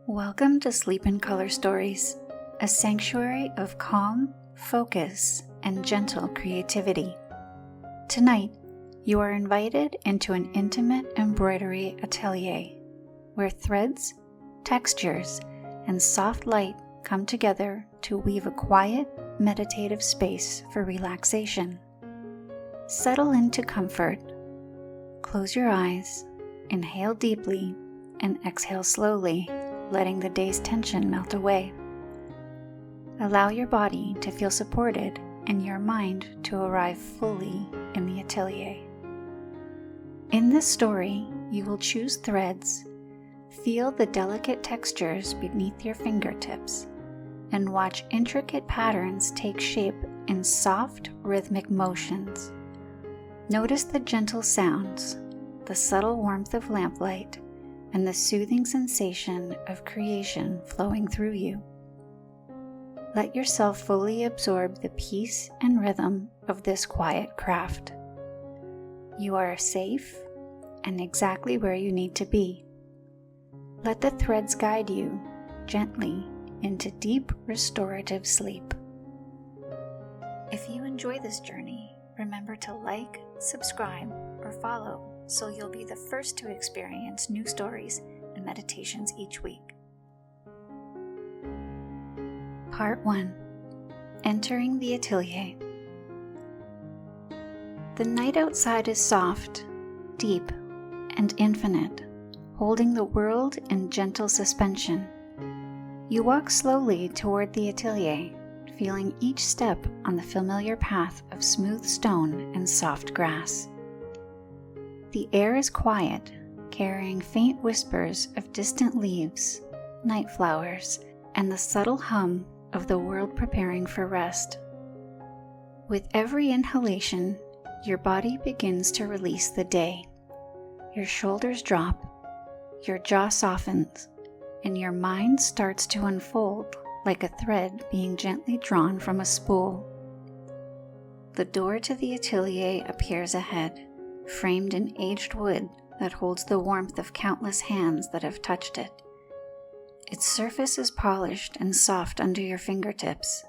Welcome to Sleep in Color Stories, a sanctuary of calm, focus, and gentle creativity. Tonight, you are invited into an intimate embroidery atelier, where threads, textures, and soft light come together to weave a quiet, meditative space for relaxation. Settle into comfort. Close your eyes, inhale deeply, and exhale slowly, letting the day's tension melt away. Allow your body to feel supported and your mind to arrive fully in the atelier. In this story, you will choose threads, feel the delicate textures beneath your fingertips, and watch intricate patterns take shape in soft, rhythmic motions. Notice the gentle sounds, the subtle warmth of lamplight, and the soothing sensation of creation flowing through you. Let yourself fully absorb the peace and rhythm of this quiet craft. You are safe and exactly where you need to be. Let the threads guide you gently into deep restorative sleep. If you enjoy this journey, remember to like, subscribe, or follow so you'll be the first to experience new stories and meditations each week. Part 1. Entering the Atelier. The night outside is soft, deep, and infinite, holding the world in gentle suspension. You walk slowly toward the Atelier, feeling each step on the familiar path of smooth stone and soft grass. The air is quiet, carrying faint whispers of distant leaves, night flowers, and the subtle hum of the world preparing for rest. With every inhalation, your body begins to release the day. Your shoulders drop, your jaw softens, and your mind starts to unfold like a thread being gently drawn from a spool. The door to the atelier appears ahead, framed in aged wood that holds the warmth of countless hands that have touched it. Its surface is polished and soft under your fingertips.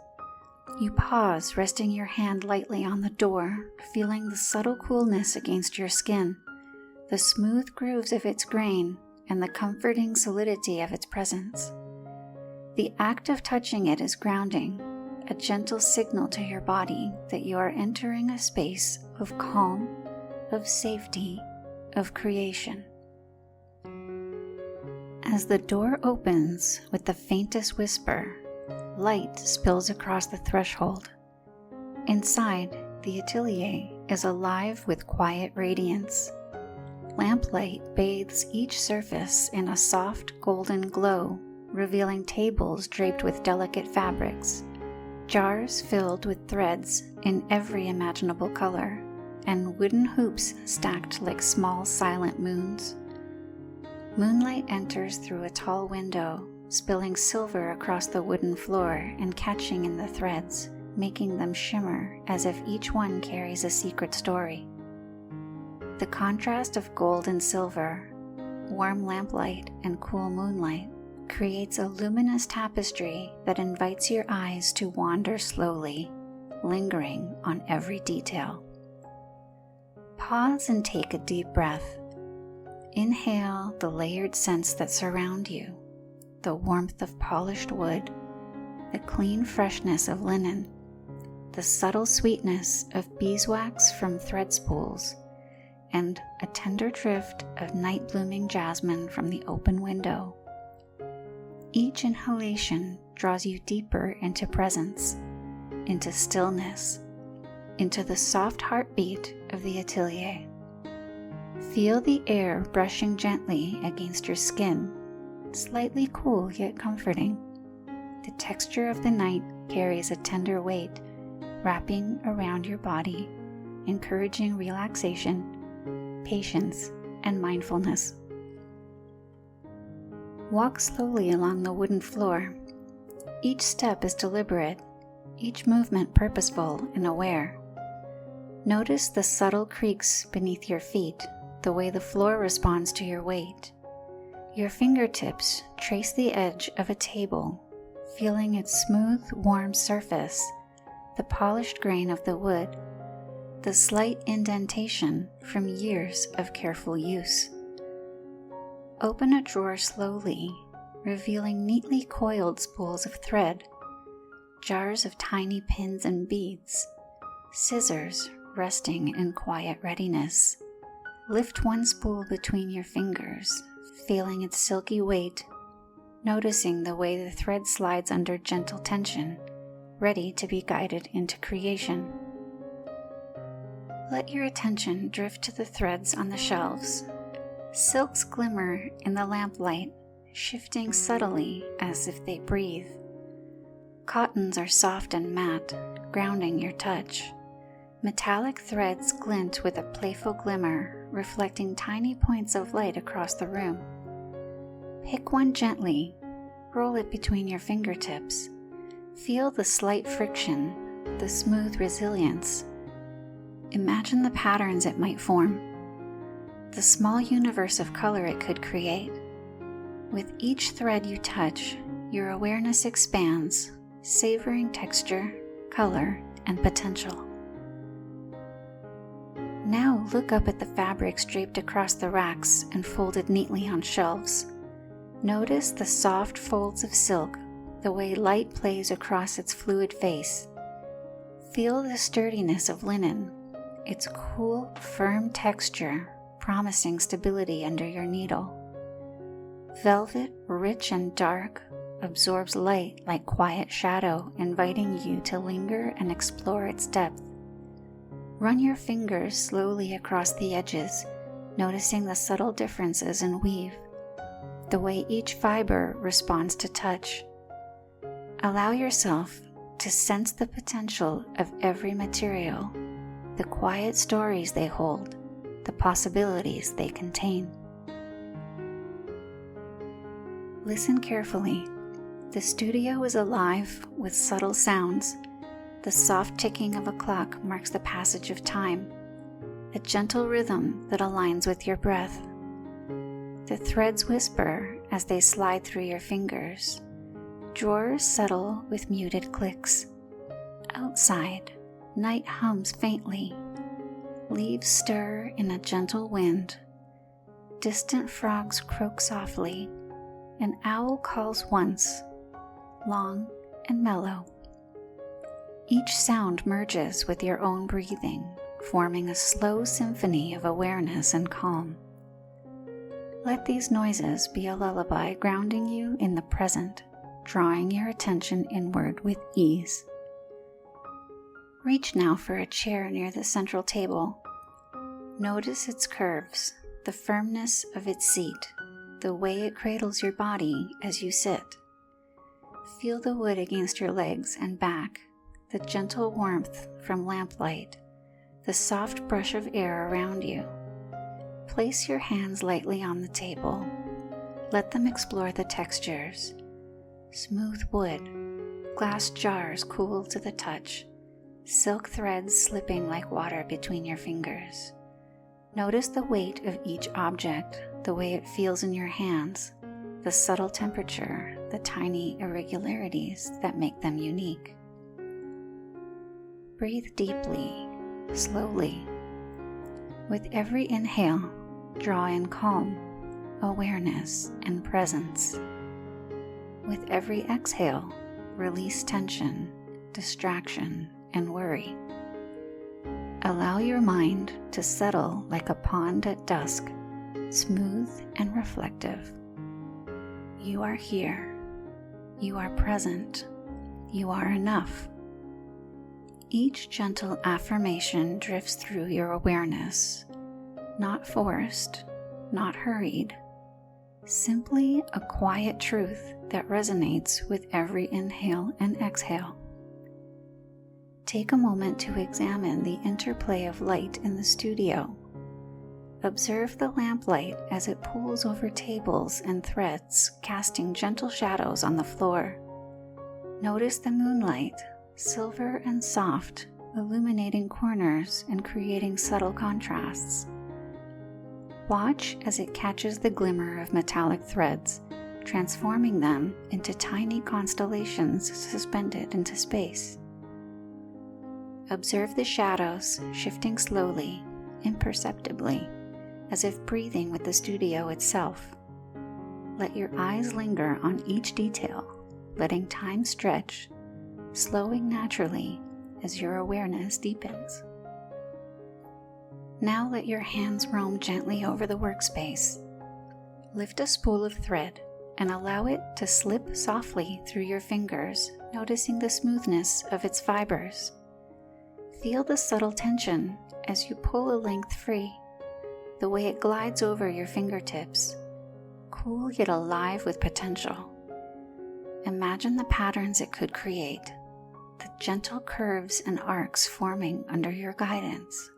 You pause, resting your hand lightly on the door, feeling the subtle coolness against your skin, the smooth grooves of its grain, and the comforting solidity of its presence. The act of touching it is grounding, a gentle signal to your body that you are entering a space of calm, of safety, of creation. As the door opens with the faintest whisper, light spills across the threshold. Inside, the atelier is alive with quiet radiance. Lamplight bathes each surface in a soft golden glow, revealing tables draped with delicate fabrics, jars filled with threads in every imaginable color, and wooden hoops stacked like small silent moons. Moonlight enters through a tall window, spilling silver across the wooden floor and catching in the threads, making them shimmer as if each one carries a secret story. The contrast of gold and silver, warm lamplight and cool moonlight creates a luminous tapestry that invites your eyes to wander slowly, lingering on every detail. Pause and take a deep breath. Inhale the layered scents that surround you, the warmth of polished wood, the clean freshness of linen, the subtle sweetness of beeswax from thread spools, and a tender drift of night-blooming jasmine from the open window. Each inhalation draws you deeper into presence, into stillness, into the soft heartbeat of the atelier. Feel the air brushing gently against your skin, slightly cool yet comforting. The texture of the night carries a tender weight, wrapping around your body, encouraging relaxation, patience, and mindfulness. Walk slowly along the wooden floor. Each step is deliberate, each movement purposeful and aware. Notice the subtle creaks beneath your feet, the way the floor responds to your weight. Your fingertips trace the edge of a table, feeling its smooth, warm surface, the polished grain of the wood, the slight indentation from years of careful use. Open a drawer slowly, revealing neatly coiled spools of thread, jars of tiny pins and beads, scissors resting in quiet readiness. Lift one spool between your fingers, feeling its silky weight, noticing the way the thread slides under gentle tension, ready to be guided into creation. Let your attention drift to the threads on the shelves. Silks glimmer in the lamplight, shifting subtly as if they breathe. Cottons are soft and matte, grounding your touch. Metallic threads glint with a playful glimmer, reflecting tiny points of light across the room. Pick one gently, roll it between your fingertips. Feel the slight friction, the smooth resilience. Imagine the patterns it might form, the small universe of color it could create. With each thread you touch, your awareness expands, savoring texture, color, and potential. Now look up at the fabrics draped across the racks and folded neatly on shelves. Notice the soft folds of silk, the way light plays across its fluid face. Feel the sturdiness of linen, its cool, firm texture promising stability under your needle. Velvet, rich and dark, absorbs light like quiet shadow, inviting you to linger and explore its depth. Run your fingers slowly across the edges, noticing the subtle differences in weave, the way each fiber responds to touch. Allow yourself to sense the potential of every material, the quiet stories they hold, the possibilities they contain. Listen carefully. The studio is alive with subtle sounds. The soft ticking of a clock marks the passage of time, a gentle rhythm that aligns with your breath. The threads whisper as they slide through your fingers. Drawers settle with muted clicks. Outside, night hums faintly. Leaves stir in a gentle wind. Distant frogs croak softly. An owl calls once, long and mellow. Each sound merges with your own breathing, forming a slow symphony of awareness and calm. Let these noises be a lullaby grounding you in the present, drawing your attention inward with ease. Reach now for a chair near the central table. Notice its curves, the firmness of its seat, the way it cradles your body as you sit. Feel the wood against your legs and back, the gentle warmth from lamplight, the soft brush of air around you. Place your hands lightly on the table. Let them explore the textures. Smooth wood, glass jars cool to the touch, silk threads slipping like water between your fingers. Notice the weight of each object, the way it feels in your hands, the subtle temperature, the tiny irregularities that make them unique. Breathe deeply, slowly. With every inhale, draw in calm, awareness, and presence. With every exhale, release tension, distraction, and worry. Allow your mind to settle like a pond at dusk, smooth and reflective. You are here. You are present. You are enough. Each gentle affirmation drifts through your awareness, not forced, not hurried, simply a quiet truth that resonates with every inhale and exhale. Take a moment to examine the interplay of light in the studio. Observe the lamplight as it pools over tables and threads, casting gentle shadows on the floor. Notice the moonlight, silver and soft, illuminating corners and creating subtle contrasts. Watch as it catches the glimmer of metallic threads, transforming them into tiny constellations suspended into space. Observe the shadows shifting slowly, imperceptibly, as if breathing with the studio itself. Let your eyes linger on each detail, letting time stretch, slowing naturally as your awareness deepens. Now let your hands roam gently over the workspace. Lift a spool of thread and allow it to slip softly through your fingers, noticing the smoothness of its fibers. Feel the subtle tension as you pull a length free, the way it glides over your fingertips, cool yet alive with potential. Imagine the patterns it could create, the gentle curves and arcs forming under your guidance.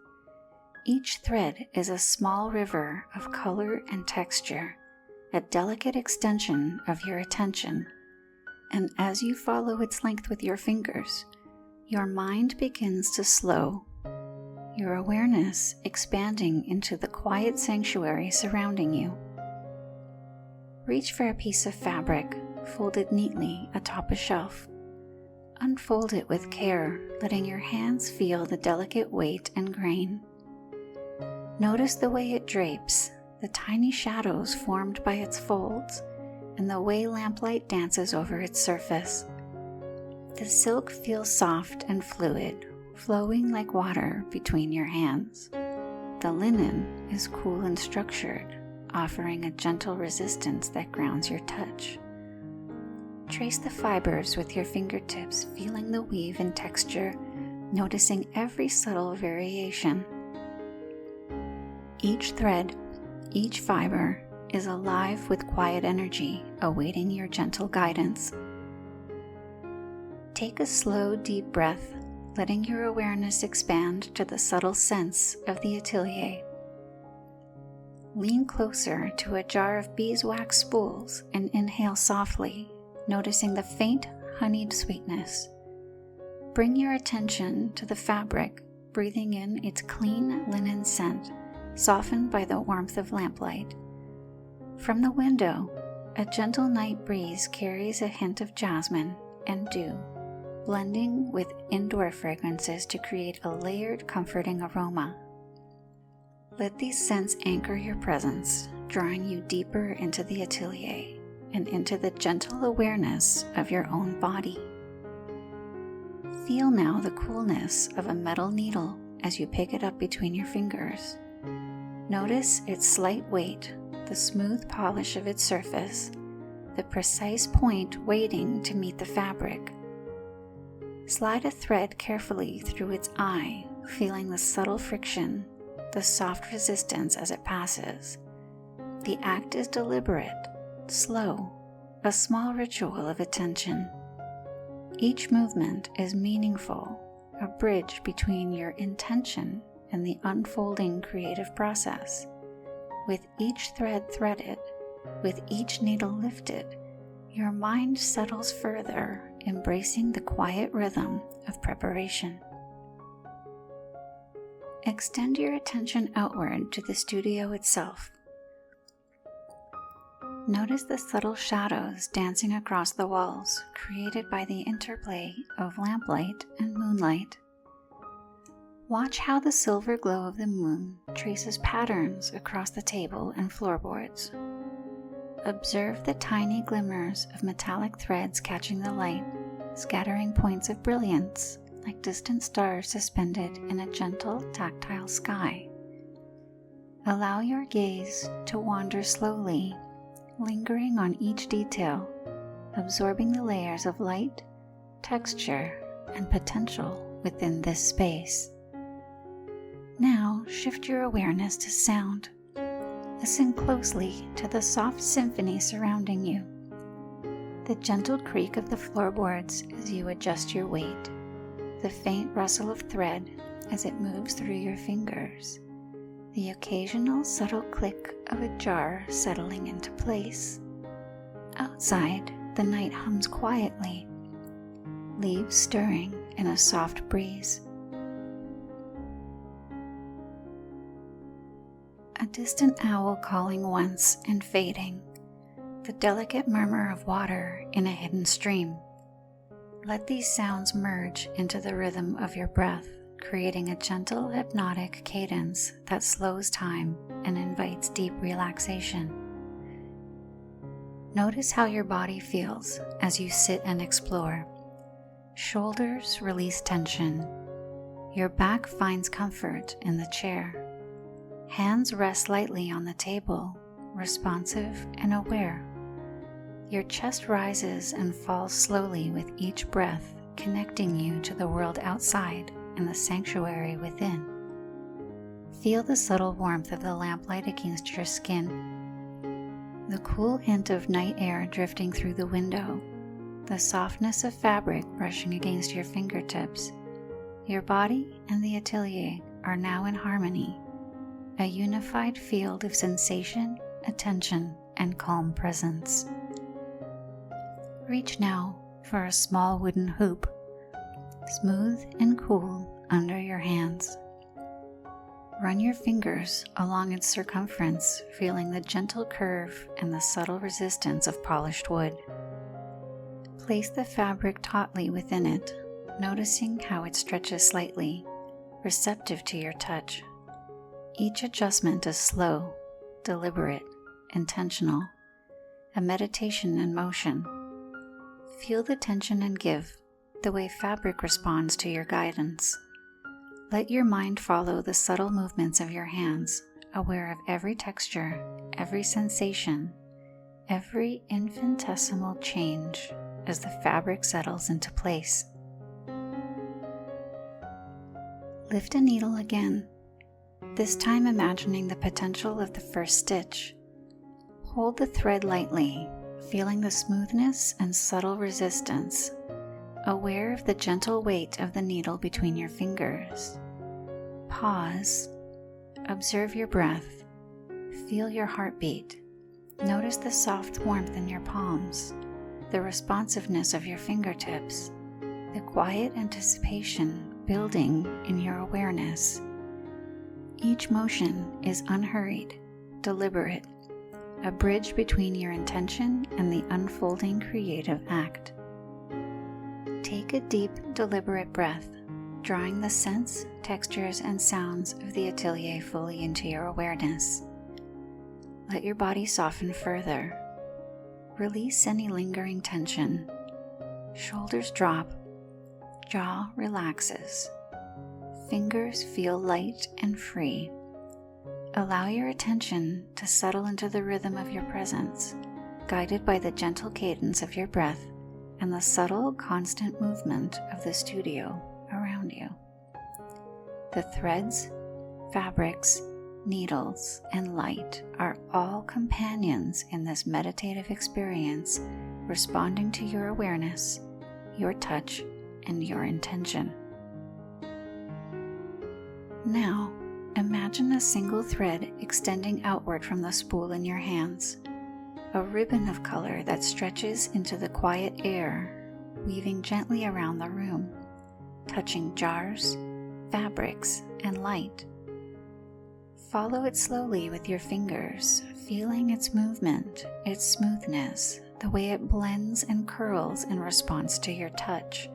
Each thread is a small river of color and texture, a delicate extension of your attention, and as you follow its length with your fingers, your mind begins to slow, your awareness expanding into the quiet sanctuary surrounding you. Reach for a piece of fabric folded neatly atop a shelf. Unfold it with care, letting your hands feel the delicate weight and grain. Notice the way it drapes, the tiny shadows formed by its folds, and the way lamplight dances over its surface. The silk feels soft and fluid, flowing like water between your hands. The linen is cool and structured, offering a gentle resistance that grounds your touch. Trace the fibers with your fingertips, feeling the weave and texture, noticing every subtle variation. Each thread, each fiber is alive with quiet energy, awaiting your gentle guidance. Take a slow, deep breath, letting your awareness expand to the subtle sense of the atelier. Lean closer to a jar of beeswax spools and inhale softly, noticing the faint, honeyed sweetness. Bring your attention to the fabric, breathing in its clean linen scent, softened by the warmth of lamplight. From the window, a gentle night breeze carries a hint of jasmine and dew, blending with indoor fragrances to create a layered, comforting aroma. Let these scents anchor your presence, drawing you deeper into the atelier and into the gentle awareness of your own body. Feel now the coolness of a metal needle as you pick it up between your fingers. Notice its slight weight, the smooth polish of its surface, the precise point waiting to meet the fabric. Slide a thread carefully through its eye, feeling the subtle friction, the soft resistance as it passes. The act is deliberate, slow, a small ritual of attention. Each movement is meaningful, a bridge between your intention and the unfolding creative process. With each thread threaded, with each needle lifted, your mind settles further, embracing the quiet rhythm of preparation. Extend your attention outward to the studio itself. Notice the subtle shadows dancing across the walls, created by the interplay of lamplight and moonlight. Watch how the silver glow of the moon traces patterns across the table and floorboards. Observe the tiny glimmers of metallic threads catching the light, scattering points of brilliance like distant stars suspended in a gentle, tactile sky. Allow your gaze to wander slowly, lingering on each detail, absorbing the layers of light, texture, and potential within this space. Now shift your awareness to sound. Listen closely to the soft symphony surrounding you. The gentle creak of the floorboards as you adjust your weight, the faint rustle of thread as it moves through your fingers, the occasional subtle click of a jar settling into place. Outside, the night hums quietly, leaves stirring in a soft breeze. A distant owl calling once and fading, the delicate murmur of water in a hidden stream. Let these sounds merge into the rhythm of your breath, creating a gentle hypnotic cadence that slows time and invites deep relaxation. Notice how your body feels as you sit and explore. Shoulders release tension. Your back finds comfort in the chair. Hands rest lightly on the table, responsive and aware. Your chest rises and falls slowly with each breath, connecting you to the world outside and the sanctuary within. Feel the subtle warmth of the lamplight against your skin, the cool hint of night air drifting through the window, the softness of fabric brushing against your fingertips. Your body and the atelier are now in harmony, a unified field of sensation, attention, and calm presence. Reach now for a small wooden hoop, smooth and cool under your hands. Run your fingers along its circumference, feeling the gentle curve and the subtle resistance of polished wood. Place the fabric tautly within it, noticing how it stretches slightly, receptive to your touch. Each adjustment is slow, deliberate, intentional, a meditation in motion. Feel the tension and give, the way fabric responds to your guidance. Let your mind follow the subtle movements of your hands, aware of every texture, every sensation, every infinitesimal change as the fabric settles into place. Lift a needle again, this time imagining the potential of the first stitch. Hold the thread lightly, feeling the smoothness and subtle resistance, aware of the gentle weight of the needle between your fingers. Pause, observe your breath, feel your heartbeat. Notice the soft warmth in your palms, the responsiveness of your fingertips, the quiet anticipation building in your awareness. Each motion is unhurried, deliberate, a bridge between your intention and the unfolding creative act. Take a deep, deliberate breath, drawing the scents, textures, and sounds of the atelier fully into your awareness. Let your body soften further. Release any lingering tension. Shoulders drop, jaw relaxes. Fingers feel light and free. Allow your attention to settle into the rhythm of your presence, guided by the gentle cadence of your breath and the subtle, constant movement of the studio around you. The threads, fabrics, needles, and light are all companions in this meditative experience, responding to your awareness, your touch, and your intention. Now, imagine a single thread extending outward from the spool in your hands, a ribbon of color that stretches into the quiet air, weaving gently around the room, touching jars, fabrics, and light. Follow it slowly with your fingers, feeling its movement, its smoothness, the way it blends and curls in response to your touch.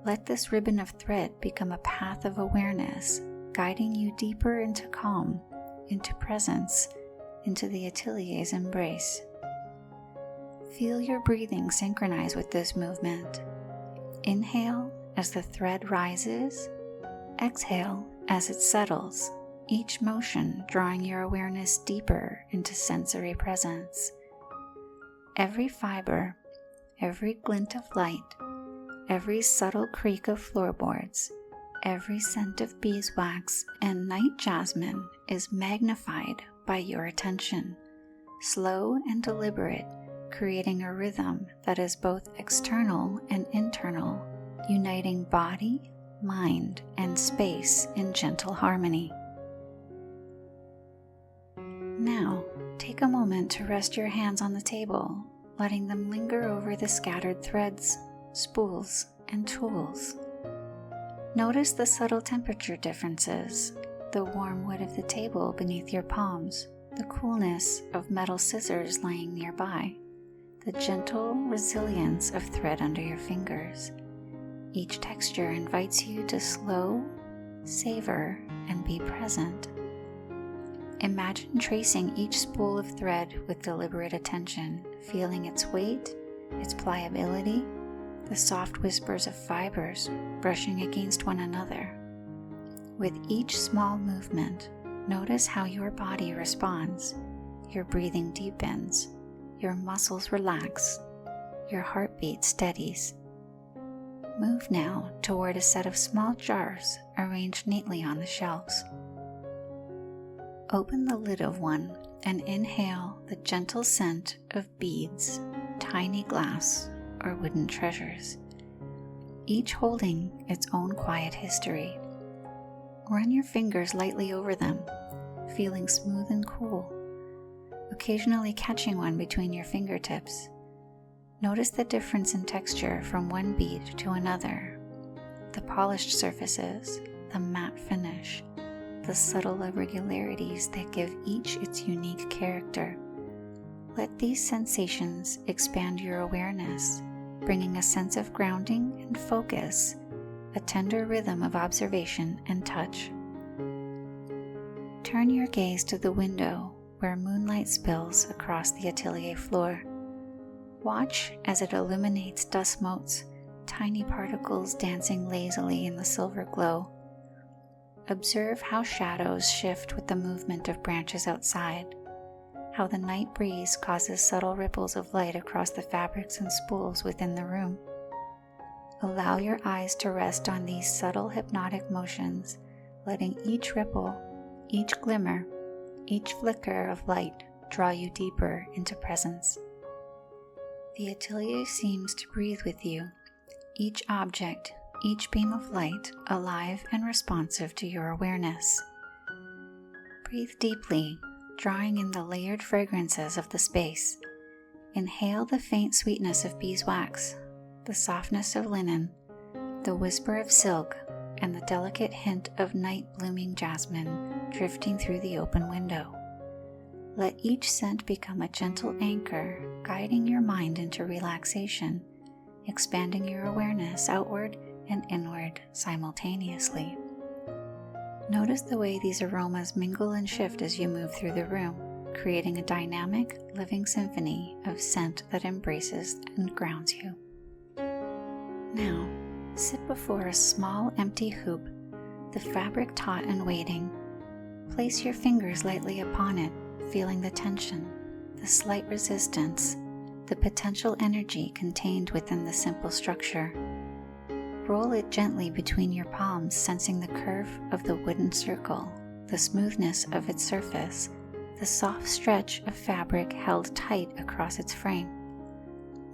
Let this ribbon of thread become a path of awareness, guiding you deeper into calm, into presence, into the atelier's embrace. Feel your breathing synchronize with this movement. Inhale as the thread rises, exhale as it settles, each motion drawing your awareness deeper into sensory presence. Every fiber, every glint of light, every subtle creak of floorboards, every scent of beeswax and night jasmine is magnified by your attention, slow and deliberate, creating a rhythm that is both external and internal, uniting body, mind, and space in gentle harmony. Now, take a moment to rest your hands on the table, letting them linger over the scattered threads, spools, and tools. Notice the subtle temperature differences, the warm wood of the table beneath your palms, the coolness of metal scissors lying nearby, the gentle resilience of thread under your fingers. Each texture invites you to slow, savor, and be present. Imagine tracing each spool of thread with deliberate attention, feeling its weight, its pliability, the soft whispers of fibers brushing against one another. With each small movement, notice how your body responds. Your breathing deepens, your muscles relax, your heartbeat steadies. Move now toward a set of small jars arranged neatly on the shelves. Open the lid of one and inhale the gentle scent of beads, tiny glass, or wooden treasures, each holding its own quiet history. Run your fingers lightly over them, feeling smooth and cool, occasionally catching one between your fingertips. Notice the difference in texture from one bead to another, the polished surfaces, the matte finish, the subtle irregularities that give each its unique character. Let these sensations expand your awareness, bringing a sense of grounding and focus, a tender rhythm of observation and touch. Turn your gaze to the window where moonlight spills across the atelier floor. Watch as it illuminates dust motes, tiny particles dancing lazily in the silver glow. Observe how shadows shift with the movement of branches outside, how the night breeze causes subtle ripples of light across the fabrics and spools within the room. Allow your eyes to rest on these subtle hypnotic motions, letting each ripple, each glimmer, each flicker of light draw you deeper into presence. The atelier seems to breathe with you, each object, each beam of light alive and responsive to your awareness. Breathe deeply, drawing in the layered fragrances of the space. Inhale the faint sweetness of beeswax, the softness of linen, the whisper of silk, and the delicate hint of night-blooming jasmine drifting through the open window. Let each scent become a gentle anchor, guiding your mind into relaxation, expanding your awareness outward and inward simultaneously. Notice the way these aromas mingle and shift as you move through the room, creating a dynamic, living symphony of scent that embraces and grounds you. Now, sit before a small empty hoop, the fabric taut and waiting. Place your fingers lightly upon it, feeling the tension, the slight resistance, the potential energy contained within the simple structure. Roll it gently between your palms, sensing the curve of the wooden circle, the smoothness of its surface, the soft stretch of fabric held tight across its frame.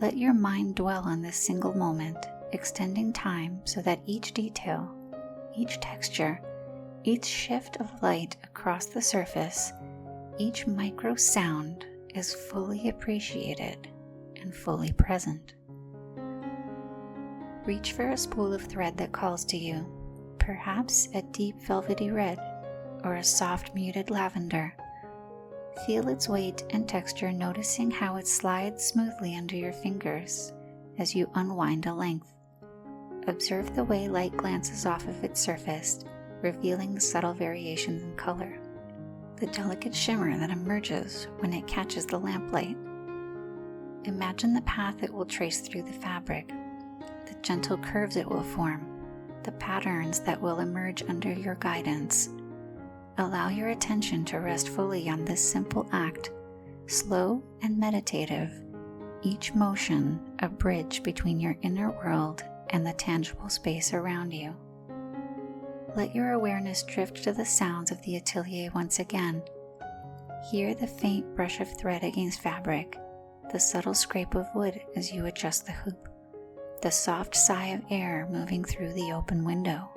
Let your mind dwell on this single moment, extending time so that each detail, each texture, each shift of light across the surface, each micro sound is fully appreciated and fully present. Reach for a spool of thread that calls to you, perhaps a deep velvety red or a soft muted lavender. Feel its weight and texture, noticing how it slides smoothly under your fingers as you unwind a length. Observe the way light glances off of its surface, revealing the subtle variations in color, the delicate shimmer that emerges when it catches the lamplight. Imagine the path it will trace through the fabric, the gentle curves it will form, the patterns that will emerge under your guidance. Allow your attention to rest fully on this simple act, slow and meditative, each motion a bridge between your inner world and the tangible space around you. Let your awareness drift to the sounds of the atelier once again. Hear the faint brush of thread against fabric, the subtle scrape of wood as you adjust the hoop, the soft sigh of air moving through the open window.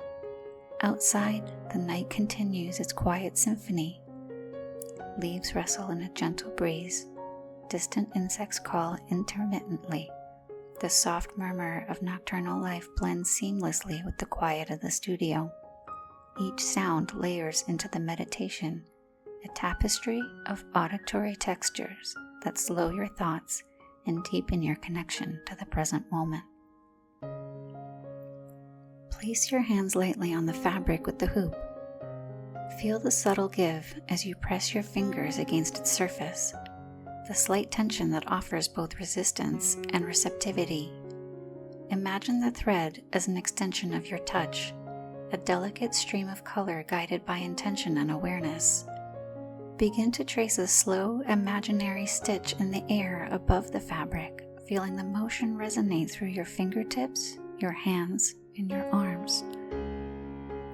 Outside, the night continues its quiet symphony. Leaves rustle in a gentle breeze. Distant insects call intermittently. The soft murmur of nocturnal life blends seamlessly with the quiet of the studio. Each sound layers into the meditation, a tapestry of auditory textures that slow your thoughts and deepen your connection to the present moment. Place your hands lightly on the fabric with the hoop. Feel the subtle give as you press your fingers against its surface, the slight tension that offers both resistance and receptivity. Imagine the thread as an extension of your touch, a delicate stream of color guided by intention and awareness. Begin to trace a slow, imaginary stitch in the air above the fabric, feeling the motion resonate through your fingertips, your hands, and your arms.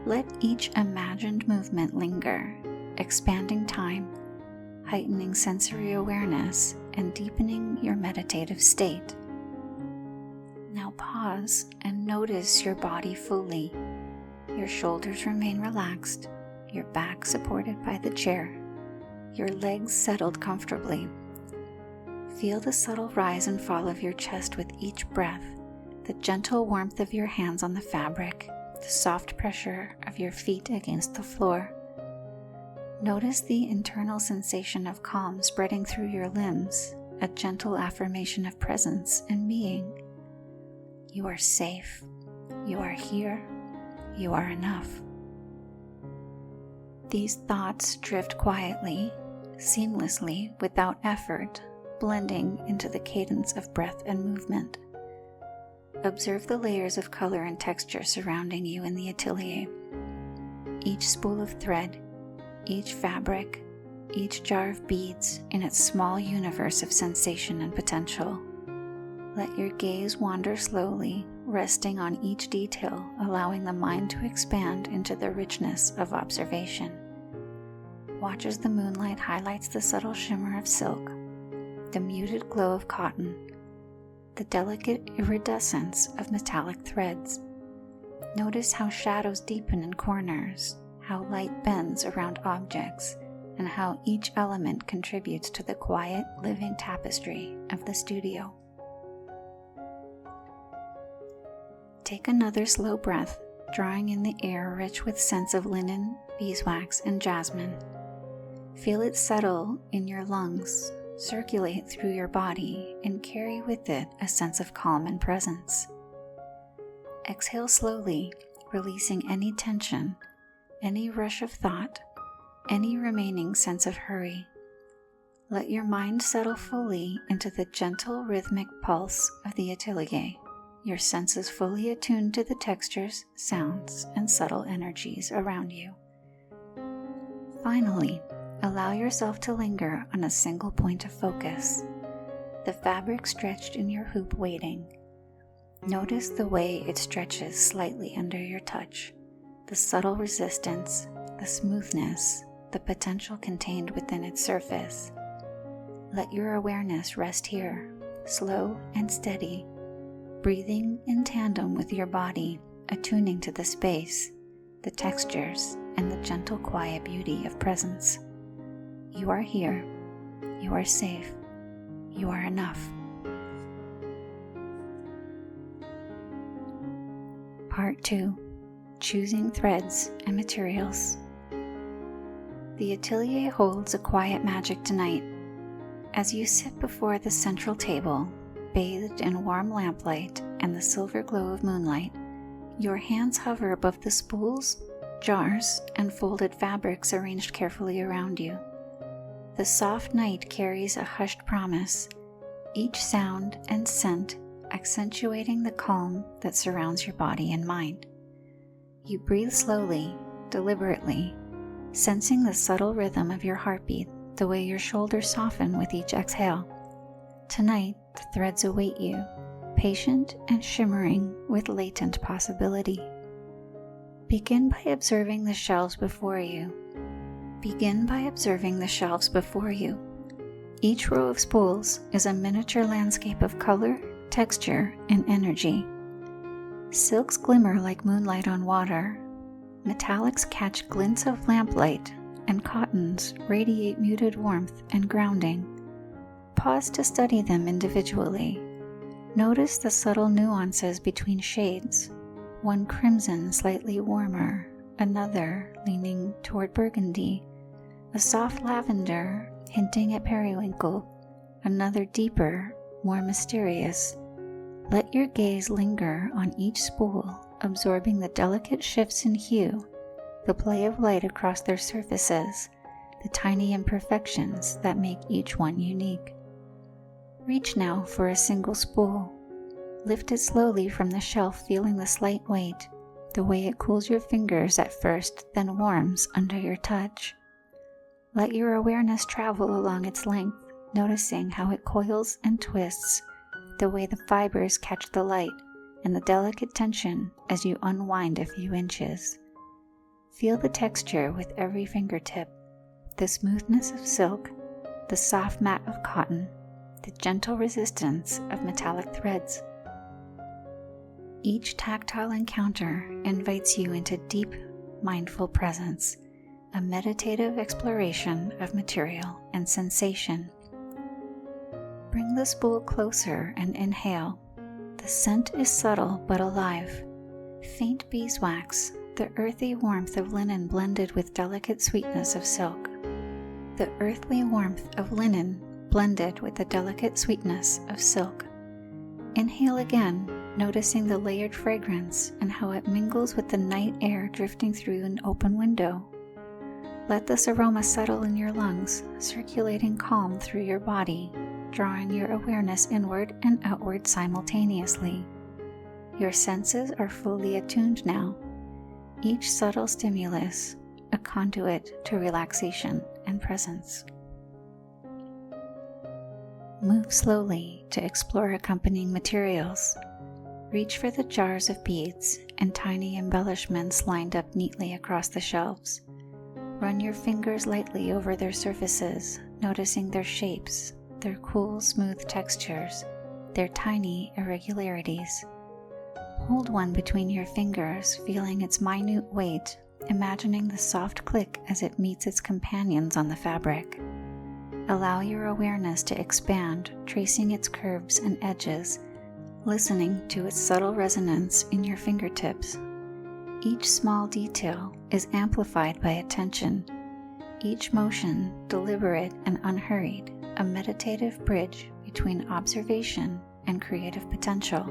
Let each imagined movement linger, expanding time, heightening sensory awareness, and deepening your meditative state. Now pause and notice your body fully. Your shoulders remain relaxed, your back supported by the chair, your legs settled comfortably. Feel the subtle rise and fall of your chest with each breath, the gentle warmth of your hands on the fabric, the soft pressure of your feet against the floor. Notice the internal sensation of calm spreading through your limbs, a gentle affirmation of presence and being. You are safe. You are here. You are enough. These thoughts drift quietly, seamlessly, without effort, blending into the cadence of breath and movement. Observe the layers of color and texture surrounding you in the atelier. Each spool of thread, each fabric, each jar of beads in its small universe of sensation and potential. Let your gaze wander slowly, resting on each detail, allowing the mind to expand into the richness of observation. Watch as the moonlight highlights the subtle shimmer of silk, the muted glow of cotton, the delicate iridescence of metallic threads. Notice how shadows deepen in corners, how light bends around objects, and how each element contributes to the quiet, living tapestry of the studio. Take another slow breath, drawing in the air rich with scents of linen, beeswax, and jasmine. Feel it settle in your lungs, circulate through your body, and carry with it a sense of calm and presence. Exhale slowly, releasing any tension, any rush of thought, any remaining sense of hurry. Let your mind settle fully into the gentle rhythmic pulse of the atelier, your senses fully attuned to the textures, sounds, and subtle energies around you. Finally, allow yourself to linger on a single point of focus, the fabric stretched in your hoop waiting. Notice the way it stretches slightly under your touch, the subtle resistance, the smoothness, the potential contained within its surface. Let your awareness rest here, slow and steady, breathing in tandem with your body, attuning to the space, the textures, and the gentle, quiet beauty of presence. You are here. You are safe. You are enough. Part 2. Choosing Threads and Materials. The atelier holds a quiet magic tonight. As you sit before the central table, bathed in warm lamplight and the silver glow of moonlight, your hands hover above the spools, jars, and folded fabrics arranged carefully around you. The soft night carries a hushed promise, each sound and scent accentuating the calm that surrounds your body and mind. You breathe slowly, deliberately, sensing the subtle rhythm of your heartbeat, the way your shoulders soften with each exhale. Tonight, the threads await you, patient and shimmering with latent possibility. Begin by observing the shelves before you. Each row of spools is a miniature landscape of color, texture, and energy. Silks glimmer like moonlight on water. Metallics catch glints of lamplight, and cottons radiate muted warmth and grounding. Pause to study them individually. Notice the subtle nuances between shades, one crimson slightly warmer, another leaning toward burgundy, a soft lavender hinting at periwinkle, another deeper, more mysterious. Let your gaze linger on each spool, absorbing the delicate shifts in hue, the play of light across their surfaces, the tiny imperfections that make each one unique. Reach now for a single spool. Lift it slowly from the shelf, feeling the slight weight, the way it cools your fingers at first, then warms under your touch. Let your awareness travel along its length, noticing how it coils and twists, the way the fibers catch the light, and the delicate tension as you unwind a few inches. Feel the texture with every fingertip, the smoothness of silk, the soft mat of cotton, the gentle resistance of metallic threads. Each tactile encounter invites you into deep, mindful presence, a meditative exploration of material and sensation. Bring the spool closer and inhale. The scent is subtle but alive. Faint beeswax, the earthy warmth of linen blended with delicate sweetness of silk. The earthly warmth of linen blended with the delicate sweetness of silk. Inhale again, noticing the layered fragrance and how it mingles with the night air drifting through an open window. Let this aroma settle in your lungs, circulating calm through your body, drawing your awareness inward and outward simultaneously. Your senses are fully attuned now, each subtle stimulus a conduit to relaxation and presence. Move slowly to explore accompanying materials. Reach for the jars of beads and tiny embellishments lined up neatly across the shelves. Run your fingers lightly over their surfaces, noticing their shapes, their cool, smooth textures, their tiny irregularities. Hold one between your fingers, feeling its minute weight, imagining the soft click as it meets its companions on the fabric. Allow your awareness to expand, tracing its curves and edges, listening to its subtle resonance in your fingertips. Each small detail is amplified by attention, each motion deliberate and unhurried, a meditative bridge between observation and creative potential.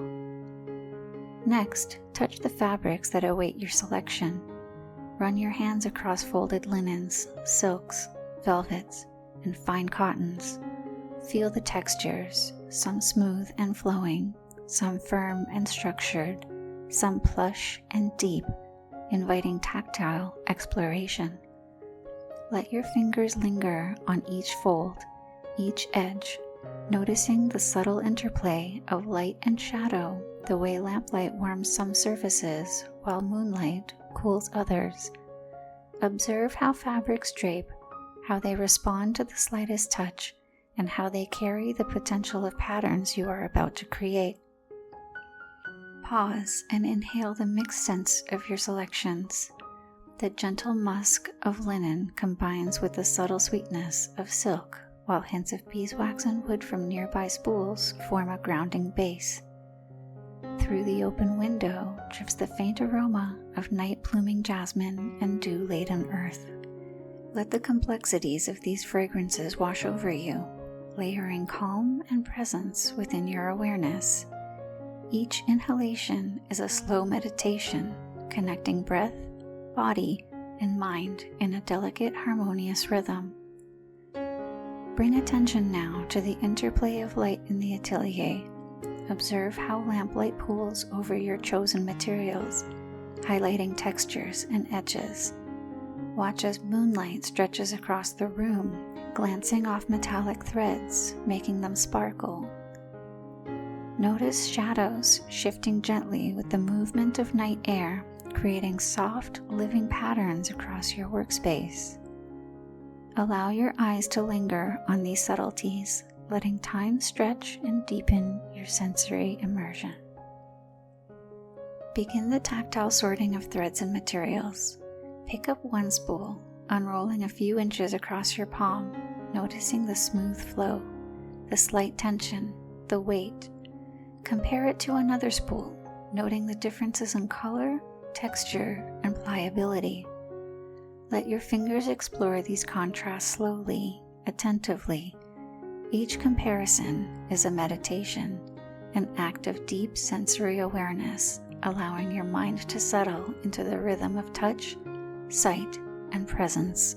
Next, touch the fabrics that await your selection. Run your hands across folded linens, silks, velvets, and fine cottons. Feel the textures, some smooth and flowing, some firm and structured, some plush and deep, inviting tactile exploration. Let your fingers linger on each fold, each edge, noticing the subtle interplay of light and shadow, the way lamplight warms some surfaces while moonlight cools others. Observe how fabrics drape, how they respond to the slightest touch, and how they carry the potential of patterns you are about to create. Pause and inhale the mixed scents of your selections. The gentle musk of linen combines with the subtle sweetness of silk, while hints of beeswax and wood from nearby spools form a grounding base. Through the open window drifts the faint aroma of night-blooming jasmine and dew-laden earth. Let the complexities of these fragrances wash over you, layering calm and presence within your awareness. Each inhalation is a slow meditation, connecting breath, body, and mind in a delicate, harmonious rhythm. Bring attention now to the interplay of light in the atelier. Observe how lamplight pools over your chosen materials, highlighting textures and edges. Watch as moonlight stretches across the room, glancing off metallic threads, making them sparkle. Notice shadows shifting gently with the movement of night air, creating soft, living patterns across your workspace. Allow your eyes to linger on these subtleties, letting time stretch and deepen your sensory immersion. Begin the tactile sorting of threads and materials. Pick up one spool, unrolling a few inches across your palm, noticing the smooth flow, the slight tension, the weight. Compare it to another spool, noting the differences in color, texture, and pliability. Let your fingers explore these contrasts slowly, attentively. Each comparison is a meditation, an act of deep sensory awareness, allowing your mind to settle into the rhythm of touch, sight, and presence.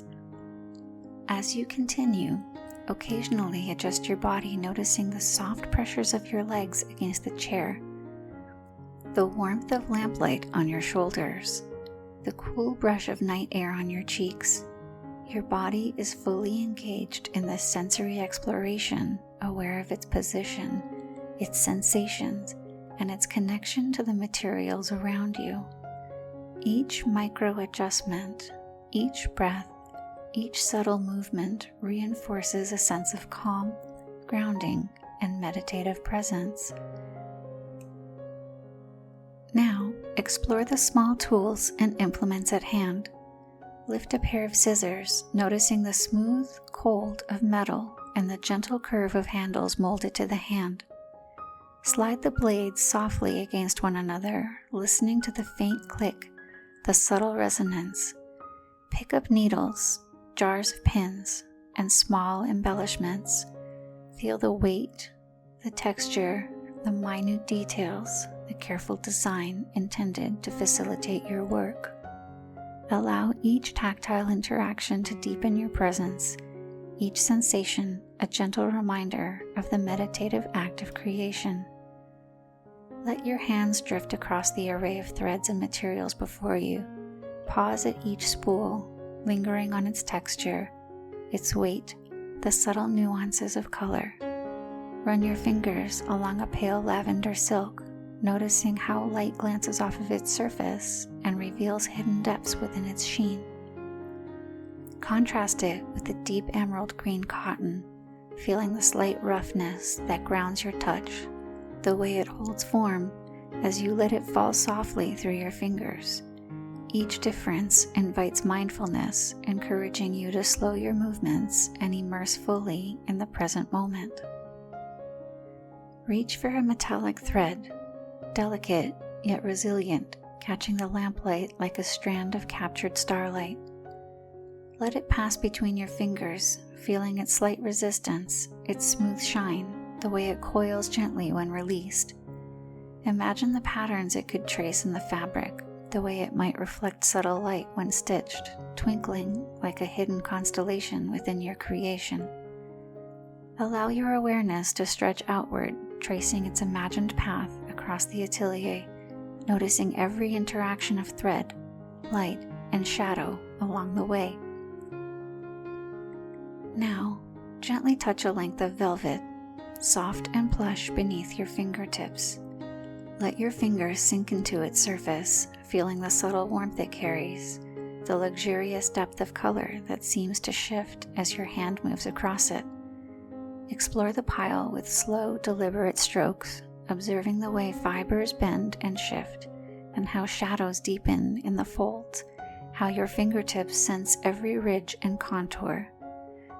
As you continue, occasionally adjust your body, noticing the soft pressures of your legs against the chair, the warmth of lamplight on your shoulders, the cool brush of night air on your cheeks. Your body is fully engaged in this sensory exploration, aware of its position, its sensations, and its connection to the materials around you. Each micro adjustment, each breath, each subtle movement reinforces a sense of calm, grounding, and meditative presence. Now, explore the small tools and implements at hand. Lift a pair of scissors, noticing the smooth cold of metal and the gentle curve of handles molded to the hand. Slide the blades softly against one another, listening to the faint click, the subtle resonance. Pick up needles, jars of pins, and small embellishments. Feel the weight, the texture, the minute details, the careful design intended to facilitate your work. Allow each tactile interaction to deepen your presence, each sensation a gentle reminder of the meditative act of creation. Let your hands drift across the array of threads and materials before you. Pause at each spool, lingering on its texture, its weight, the subtle nuances of color. Run your fingers along a pale lavender silk, noticing how light glances off of its surface and reveals hidden depths within its sheen. Contrast it with the deep emerald green cotton, feeling the slight roughness that grounds your touch, the way it holds form as you let it fall softly through your fingers. Each difference invites mindfulness, encouraging you to slow your movements and immerse fully in the present moment. Reach for a metallic thread, delicate yet resilient, catching the lamplight like a strand of captured starlight. Let it pass between your fingers, feeling its slight resistance, its smooth shine, the way it coils gently when released. Imagine the patterns it could trace in the fabric, the way it might reflect subtle light when stitched, twinkling like a hidden constellation within your creation. Allow your awareness to stretch outward, tracing its imagined path across the atelier, noticing every interaction of thread, light, and shadow along the way. Now, gently touch a length of velvet, soft and plush beneath your fingertips. Let your fingers sink into its surface, feeling the subtle warmth it carries, the luxurious depth of color that seems to shift as your hand moves across it. Explore the pile with slow, deliberate strokes, observing the way fibers bend and shift, and how shadows deepen in the folds, how your fingertips sense every ridge and contour.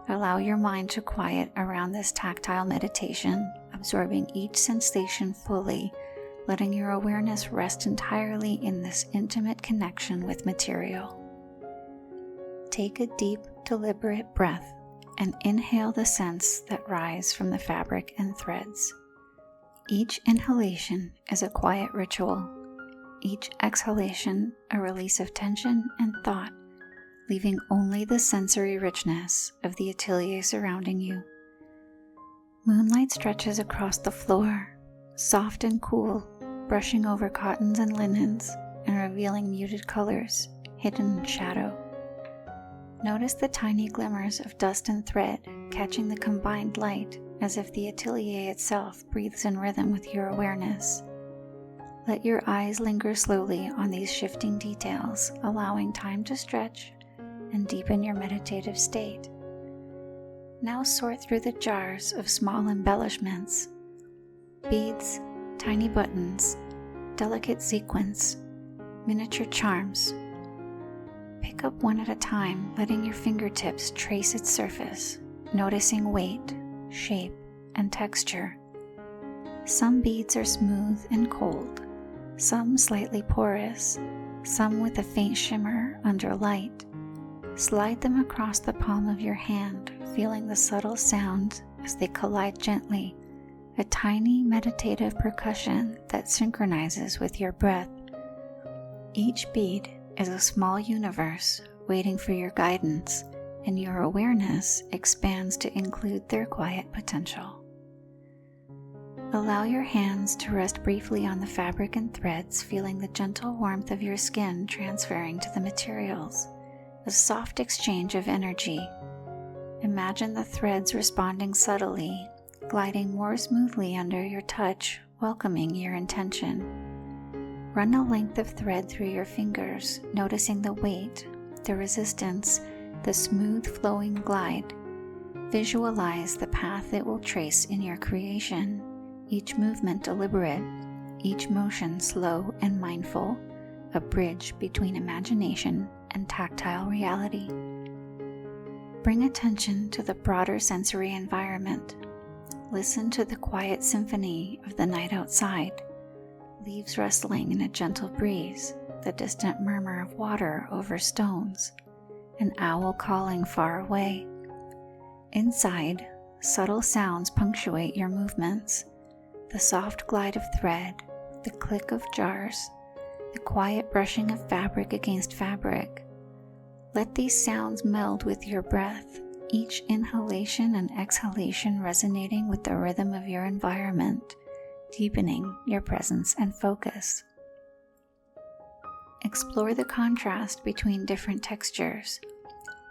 Allow your mind to quiet around this tactile meditation, absorbing each sensation fully, letting your awareness rest entirely in this intimate connection with material. Take a deep, deliberate breath and inhale the scents that rise from the fabric and threads. Each inhalation is a quiet ritual, each exhalation a release of tension and thought, leaving only the sensory richness of the atelier surrounding you. Moonlight stretches across the floor, soft and cool, brushing over cottons and linens and revealing muted colors hidden in shadow. Notice the tiny glimmers of dust and thread catching the combined light, as if the atelier itself breathes in rhythm with your awareness. Let your eyes linger slowly on these shifting details, allowing time to stretch and deepen your meditative state. Now sort through the jars of small embellishments, beads, tiny buttons, delicate sequins, miniature charms. Pick up one at a time, letting your fingertips trace its surface, noticing weight, shape, and texture. Some beads are smooth and cold, some slightly porous, some with a faint shimmer under light. Slide them across the palm of your hand, feeling the subtle sound as they collide gently, a tiny meditative percussion that synchronizes with your breath. Each bead is a small universe waiting for your guidance, and your awareness expands to include their quiet potential. Allow your hands to rest briefly on the fabric and threads, feeling the gentle warmth of your skin transferring to the materials, a soft exchange of energy. Imagine the threads responding subtly, gliding more smoothly under your touch, welcoming your intention. Run a length of thread through your fingers, noticing the weight, the resistance, the smooth flowing glide. Visualize the path it will trace in your creation, each movement deliberate, each motion slow and mindful, a bridge between imagination and tactile reality. Bring attention to the broader sensory environment. Listen to the quiet symphony of the night outside, leaves rustling in a gentle breeze, the distant murmur of water over stones, an owl calling far away. Inside, subtle sounds punctuate your movements, the soft glide of thread, the click of jars, the quiet brushing of fabric against fabric. Let these sounds meld with your breath, each inhalation and exhalation resonating with the rhythm of your environment, deepening your presence and focus. Explore the contrast between different textures.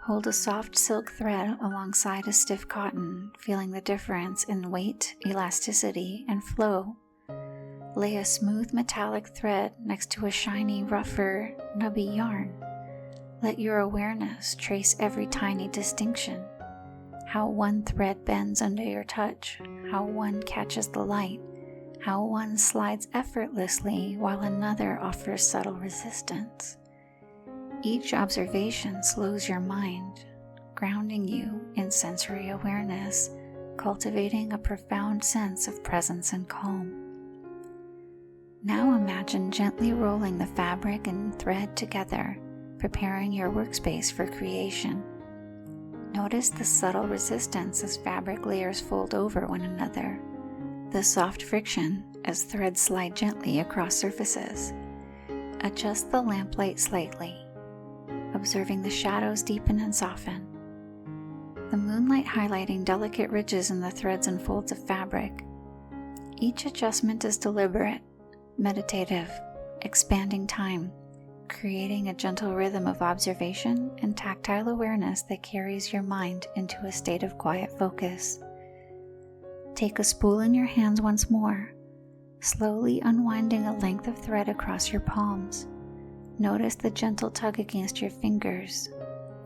Hold a soft silk thread alongside a stiff cotton, feeling the difference in weight, elasticity, and flow. Lay a smooth metallic thread next to a shiny, rougher, nubby yarn. Let your awareness trace every tiny distinction. How one thread bends under your touch, how one catches the light, how one slides effortlessly while another offers subtle resistance. Each observation slows your mind, grounding you in sensory awareness, cultivating a profound sense of presence and calm. Now imagine gently rolling the fabric and thread together, preparing your workspace for creation. Notice the subtle resistance as fabric layers fold over one another, the soft friction as threads slide gently across surfaces. Adjust the lamplight slightly, observing the shadows deepen and soften. The moonlight highlighting delicate ridges in the threads and folds of fabric. Each adjustment is deliberate, meditative, expanding time, creating a gentle rhythm of observation and tactile awareness that carries your mind into a state of quiet focus. Take a spool in your hands once more, slowly unwinding a length of thread across your palms. Notice the gentle tug against your fingers,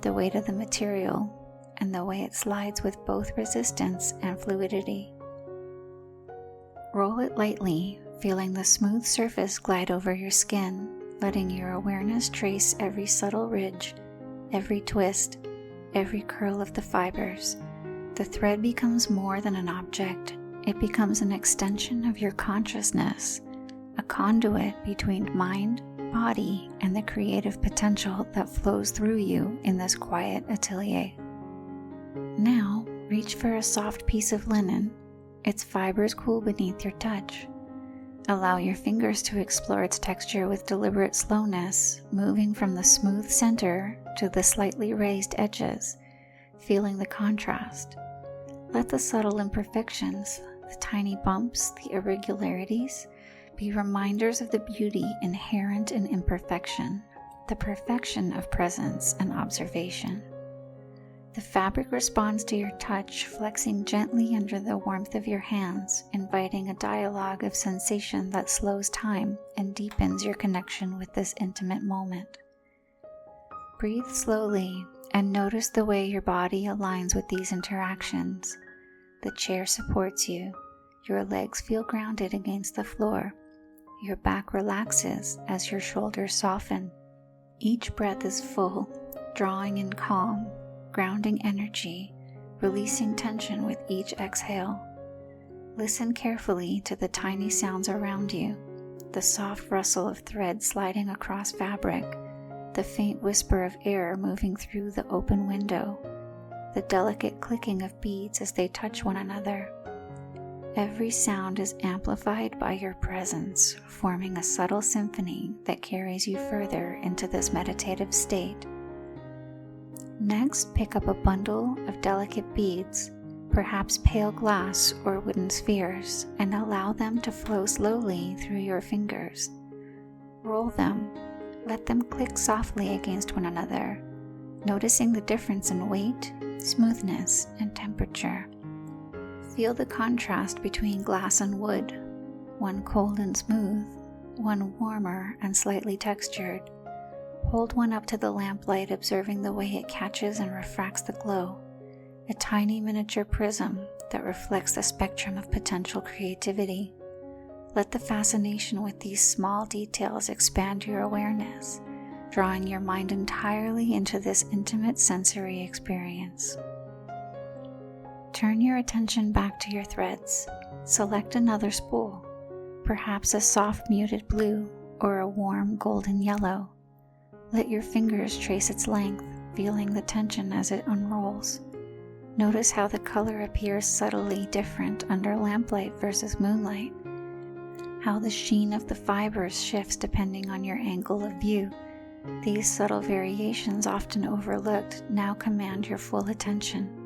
the weight of the material, and the way it slides with both resistance and fluidity. Roll it lightly, feeling the smooth surface glide over your skin, letting your awareness trace every subtle ridge, every twist, every curl of the fibers. The thread becomes more than an object. It becomes an extension of your consciousness, a conduit between mind, body, and the creative potential that flows through you in this quiet atelier. Now, reach for a soft piece of linen, its fibers cool beneath your touch. Allow your fingers to explore its texture with deliberate slowness, moving from the smooth center to the slightly raised edges, feeling the contrast. Let the subtle imperfections, the tiny bumps, the irregularities, be reminders of the beauty inherent in imperfection, the perfection of presence and observation. The fabric responds to your touch, flexing gently under the warmth of your hands, inviting a dialogue of sensation that slows time and deepens your connection with this intimate moment. Breathe slowly and notice the way your body aligns with these interactions. The chair supports you, your legs feel grounded against the floor, your back relaxes as your shoulders soften. Each breath is full, drawing in calm, grounding energy, releasing tension with each exhale. Listen carefully to the tiny sounds around you, the soft rustle of thread sliding across fabric, the faint whisper of air moving through the open window, the delicate clicking of beads as they touch one another. Every sound is amplified by your presence, forming a subtle symphony that carries you further into this meditative state. Next, pick up a bundle of delicate beads, perhaps pale glass or wooden spheres, and allow them to flow slowly through your fingers. Roll them. Let them click softly against one another, noticing the difference in weight, smoothness, and temperature. Feel the contrast between glass and wood, one cold and smooth, one warmer and slightly textured. Hold one up to the lamplight, observing the way it catches and refracts the glow, a tiny miniature prism that reflects the spectrum of potential creativity. Let the fascination with these small details expand your awareness, drawing your mind entirely into this intimate sensory experience. Turn your attention back to your threads. Select another spool, perhaps a soft muted blue or a warm golden yellow. Let your fingers trace its length, feeling the tension as it unrolls. Notice how the color appears subtly different under lamplight versus moonlight, how the sheen of the fibers shifts depending on your angle of view. These subtle variations, often overlooked, now command your full attention.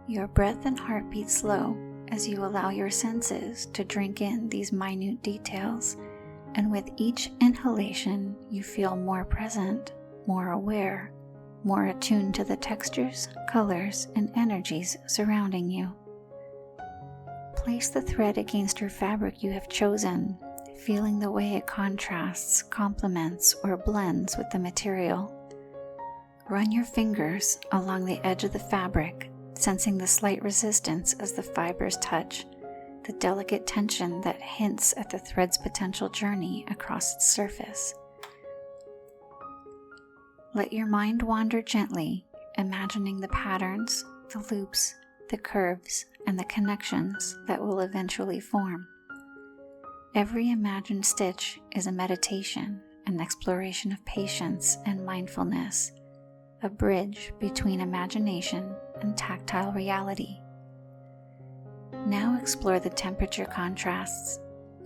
Your breath and heartbeat slow as you allow your senses to drink in these minute details, and with each inhalation you feel more present, more aware, more attuned to the textures, colors, and energies surrounding you. Place the thread against your fabric you have chosen, feeling the way it contrasts, complements, or blends with the material. Run your fingers along the edge of the fabric, sensing the slight resistance as the fibers touch, the delicate tension that hints at the thread's potential journey across its surface. Let your mind wander gently, imagining the patterns, the loops, the curves, and the connections that will eventually form. Every imagined stitch is a meditation, an exploration of patience and mindfulness, a bridge between imagination and tactile reality. Now explore the temperature contrasts.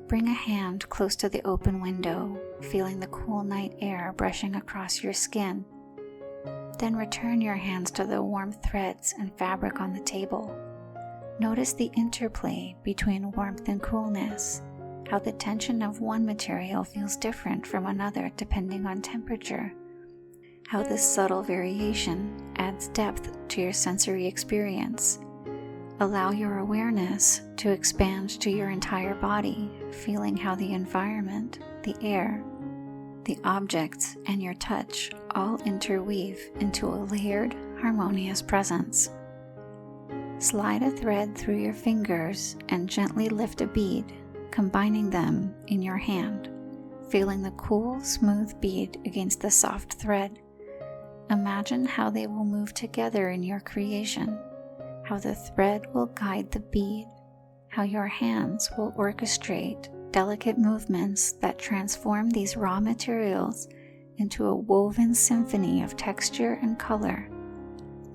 Bring a hand close to the open window, feeling the cool night air brushing across your skin. Then return your hands to the warm threads and fabric on the table. Notice the interplay between warmth and coolness, how the tension of one material feels different from another depending on temperature, how this subtle variation adds depth to your sensory experience. Allow your awareness to expand to your entire body, feeling how the environment, the air, the objects, and your touch all interweave into a layered, harmonious presence. Slide a thread through your fingers and gently lift a bead, combining them in your hand, feeling the cool, smooth bead against the soft thread. Imagine how they will move together in your creation, how the thread will guide the bead, how your hands will orchestrate delicate movements that transform these raw materials into a woven symphony of texture and color.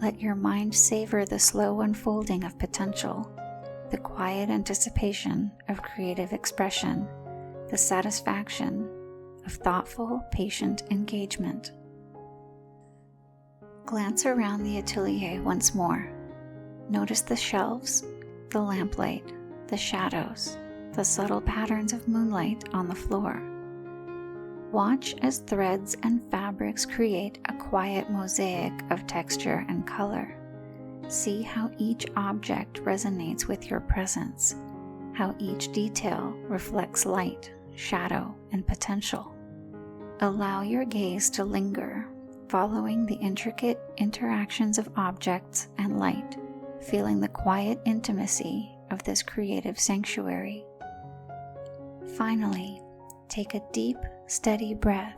Let your mind savor the slow unfolding of potential, the quiet anticipation of creative expression, the satisfaction of thoughtful, patient engagement. Glance around the atelier once more. Notice the shelves, the lamplight, the shadows, the subtle patterns of moonlight on the floor. Watch as threads and fabrics create a quiet mosaic of texture and color. See how each object resonates with your presence, how each detail reflects light, shadow, and potential. Allow your gaze to linger, following the intricate interactions of objects and light, feeling the quiet intimacy of this creative sanctuary. Finally, take a deep, steady breath,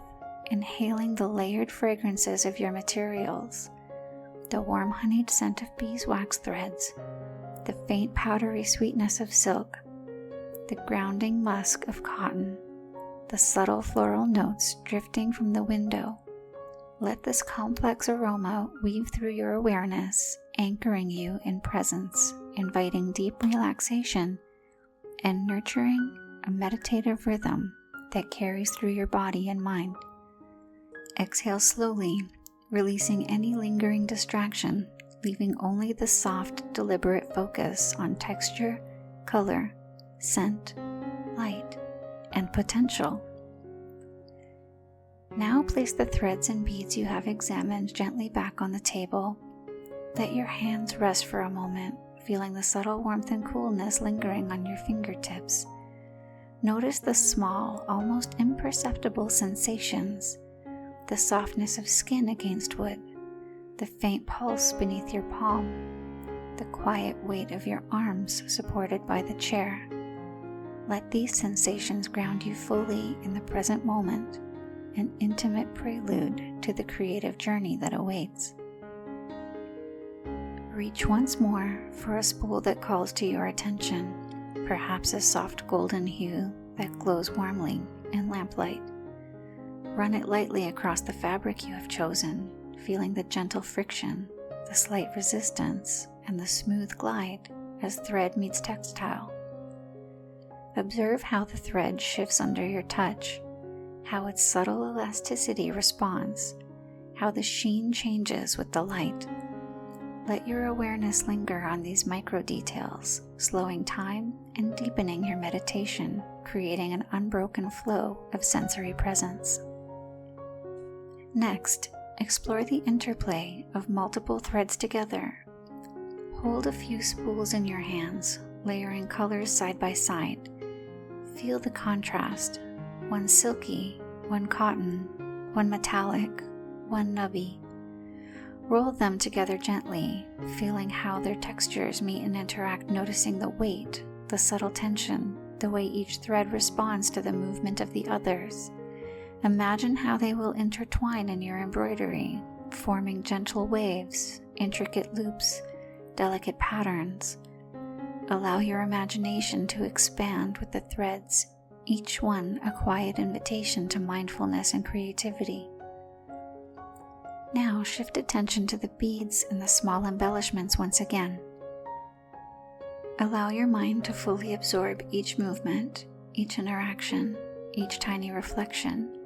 inhaling the layered fragrances of your materials, the warm honeyed scent of beeswax threads, the faint powdery sweetness of silk, the grounding musk of cotton, the subtle floral notes drifting from the window. Let this complex aroma weave through your awareness, anchoring you in presence, inviting deep relaxation, and nurturing a meditative rhythm that carries through your body and mind. Exhale slowly, releasing any lingering distraction, leaving only the soft, deliberate focus on texture, color, scent, light, and potential. Now place the threads and beads you have examined gently back on the table. Let your hands rest for a moment, feeling the subtle warmth and coolness lingering on your fingertips. Notice the small, almost imperceptible sensations, the softness of skin against wood, the faint pulse beneath your palm, the quiet weight of your arms supported by the chair. Let these sensations ground you fully in the present moment, an intimate prelude to the creative journey that awaits. Reach once more for a spool that calls to your attention, perhaps a soft golden hue that glows warmly in lamplight. Run it lightly across the fabric you have chosen, feeling the gentle friction, the slight resistance, and the smooth glide as thread meets textile. Observe how the thread shifts under your touch, how its subtle elasticity responds, how the sheen changes with the light. Let your awareness linger on these micro details, slowing time and deepening your meditation, creating an unbroken flow of sensory presence. Next, explore the interplay of multiple threads together. Hold a few spools in your hands, layering colors side by side. Feel the contrast, one silky, one cotton, one metallic, one nubby. Roll them together gently, feeling how their textures meet and interact, noticing the weight, the subtle tension, the way each thread responds to the movement of the others. Imagine how they will intertwine in your embroidery, forming gentle waves, intricate loops, delicate patterns. Allow your imagination to expand with the threads, each one a quiet invitation to mindfulness and creativity. Now shift attention to the beads and the small embellishments once again. Allow your mind to fully absorb each movement, each interaction, each tiny reflection,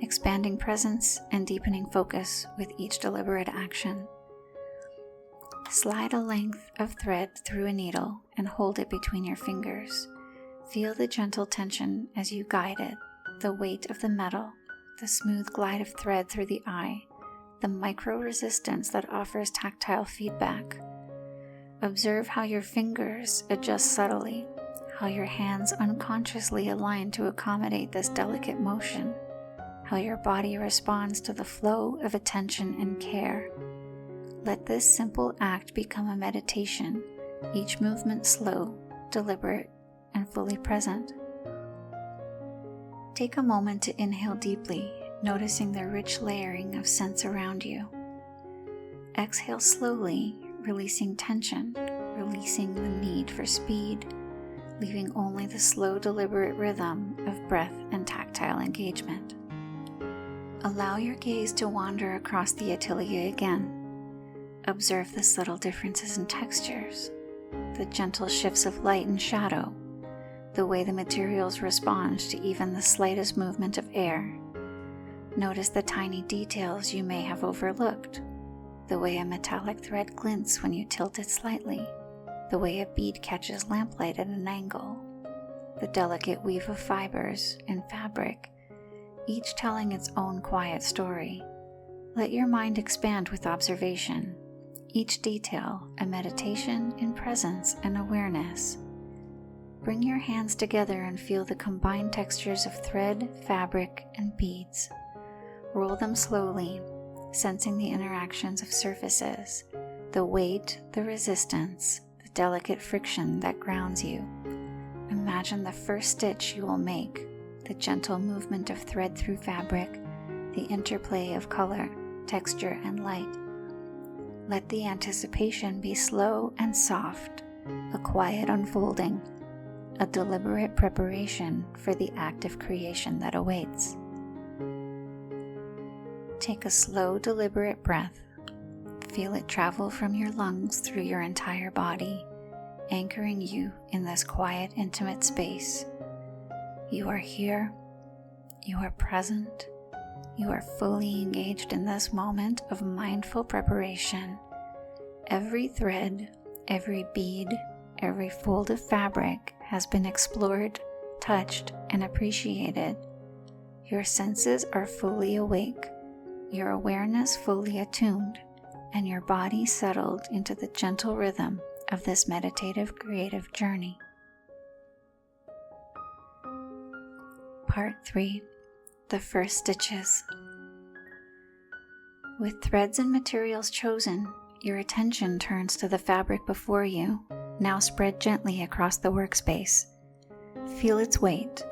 expanding presence and deepening focus with each deliberate action. Slide a length of thread through a needle and hold it between your fingers. Feel the gentle tension as you guide it, the weight of the metal, the smooth glide of thread through the eye, the micro resistance that offers tactile feedback. Observe how your fingers adjust subtly, how your hands unconsciously align to accommodate this delicate motion, how your body responds to the flow of attention and care. Let this simple act become a meditation, each movement slow, deliberate, and fully present. Take a moment to inhale deeply, noticing the rich layering of scents around you. Exhale slowly, releasing tension, releasing the need for speed, leaving only the slow, deliberate rhythm of breath and tactile engagement. Allow your gaze to wander across the atelier again. Observe the subtle differences in textures, the gentle shifts of light and shadow, the way the materials respond to even the slightest movement of air. Notice the tiny details you may have overlooked, the way a metallic thread glints when you tilt it slightly, the way a bead catches lamplight at an angle, the delicate weave of fibers and fabric, each telling its own quiet story. Let your mind expand with observation, each detail a meditation in presence and awareness. Bring your hands together and feel the combined textures of thread, fabric, and beads. Roll them slowly, sensing the interactions of surfaces, the weight, the resistance, the delicate friction that grounds you. Imagine the first stitch you will make, the gentle movement of thread through fabric, the interplay of color, texture, and light. Let the anticipation be slow and soft, a quiet unfolding, a deliberate preparation for the active creation that awaits. Take a slow, deliberate breath. Feel it travel from your lungs through your entire body, anchoring you in this quiet, intimate space. You are here. You are present. You are fully engaged in this moment of mindful preparation. Every thread, every bead, every fold of fabric has been explored, touched, and appreciated. Your senses are fully awake, your awareness fully attuned, and your body settled into the gentle rhythm of this meditative creative journey. Part 3. The first stitches. With threads and materials chosen, your attention turns to the fabric before you, now spread gently across the workspace. Feel its weight,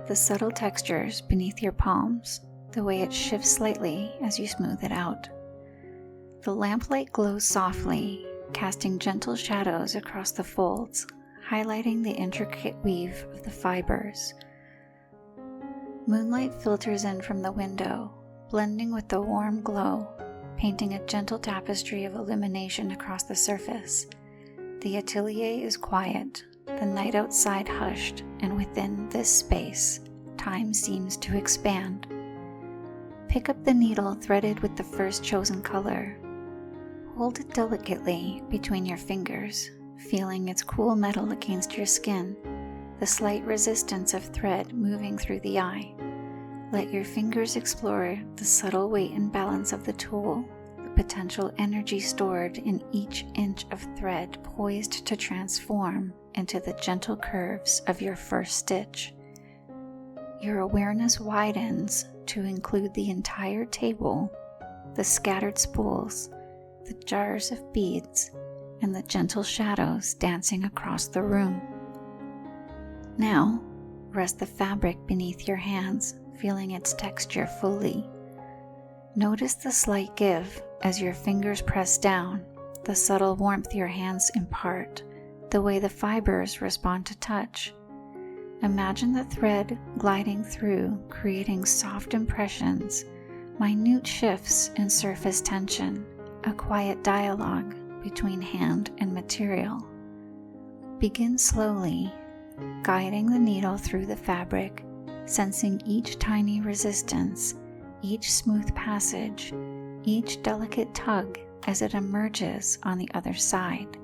the subtle textures beneath your palms, the way it shifts slightly as you smooth it out. The lamplight glows softly, casting gentle shadows across the folds, highlighting the intricate weave of the fibers. Moonlight filters in from the window, blending with the warm glow, painting a gentle tapestry of illumination across the surface. The atelier is quiet, the night outside hushed, and within this space, time seems to expand. Pick up the needle threaded with the first chosen color. Hold it delicately between your fingers, feeling its cool metal against your skin, the slight resistance of thread moving through the eye. Let your fingers explore the subtle weight and balance of the tool, the potential energy stored in each inch of thread poised to transform into the gentle curves of your first stitch. Your awareness widens to include the entire table, the scattered spools, the jars of beads, and the gentle shadows dancing across the room. Now, rest the fabric beneath your hands, feeling its texture fully. Notice the slight give as your fingers press down, the subtle warmth your hands impart, the way the fibers respond to touch. Imagine the thread gliding through, creating soft impressions, minute shifts in surface tension, a quiet dialogue between hand and material. Begin slowly, guiding the needle through the fabric, sensing each tiny resistance, each smooth passage, each delicate tug as it emerges on the other side.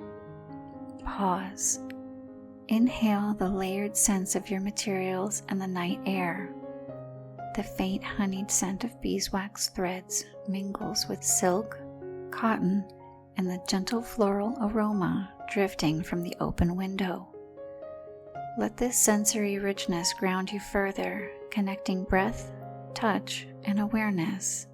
Pause. Inhale the layered scents of your materials and the night air. The faint honeyed scent of beeswax threads mingles with silk, cotton, and the gentle floral aroma drifting from the open window. Let this sensory richness ground you further, connecting breath, touch, and awareness.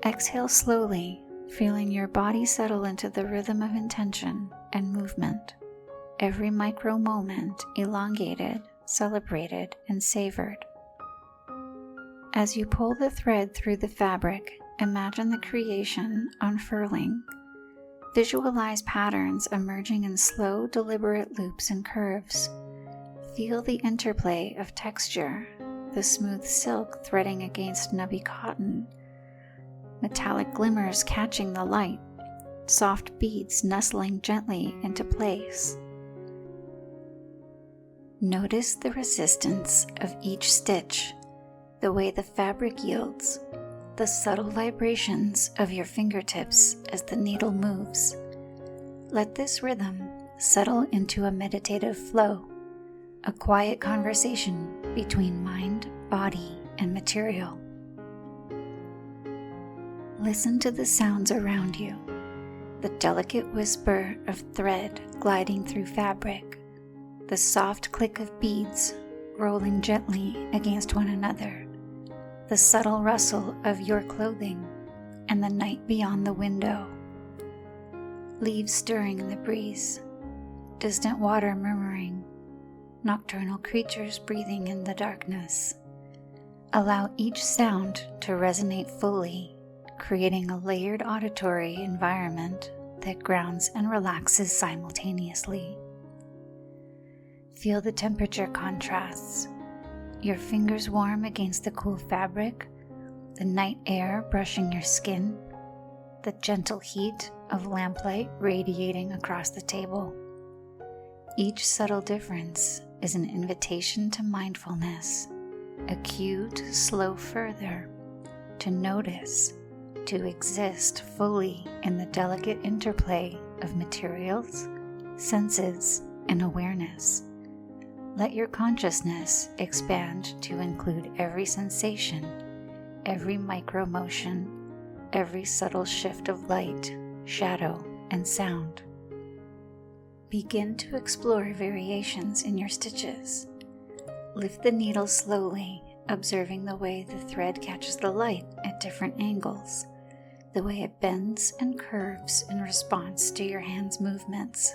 Exhale slowly, feeling your body settle into the rhythm of intention and movement. Every micro moment elongated, celebrated, and savored. As you pull the thread through the fabric, imagine the creation unfurling. Visualize patterns emerging in slow, deliberate loops and curves. Feel the interplay of texture, the smooth silk threading against nubby cotton, metallic glimmers catching the light, soft beads nestling gently into place. Notice the resistance of each stitch, the way the fabric yields, the subtle vibrations of your fingertips as the needle moves. Let this rhythm settle into a meditative flow, a quiet conversation between mind, body, and material. Listen to the sounds around you, the delicate whisper of thread gliding through fabric, the soft click of beads rolling gently against one another, the subtle rustle of your clothing, and the night beyond the window. Leaves stirring in the breeze, distant water murmuring, nocturnal creatures breathing in the darkness. Allow each sound to resonate fully, creating a layered auditory environment that grounds and relaxes simultaneously. Feel the temperature contrasts. Your fingers warm against the cool fabric, the night air brushing your skin, the gentle heat of lamplight radiating across the table. Each subtle difference is an invitation to mindfulness, a cue to slow further, to notice, to exist fully in the delicate interplay of materials, senses, and awareness. Let your consciousness expand to include every sensation, every micro motion, every subtle shift of light, shadow, and sound. Begin to explore variations in your stitches. Lift the needle slowly, observing the way the thread catches the light at different angles, the way it bends and curves in response to your hand's movements.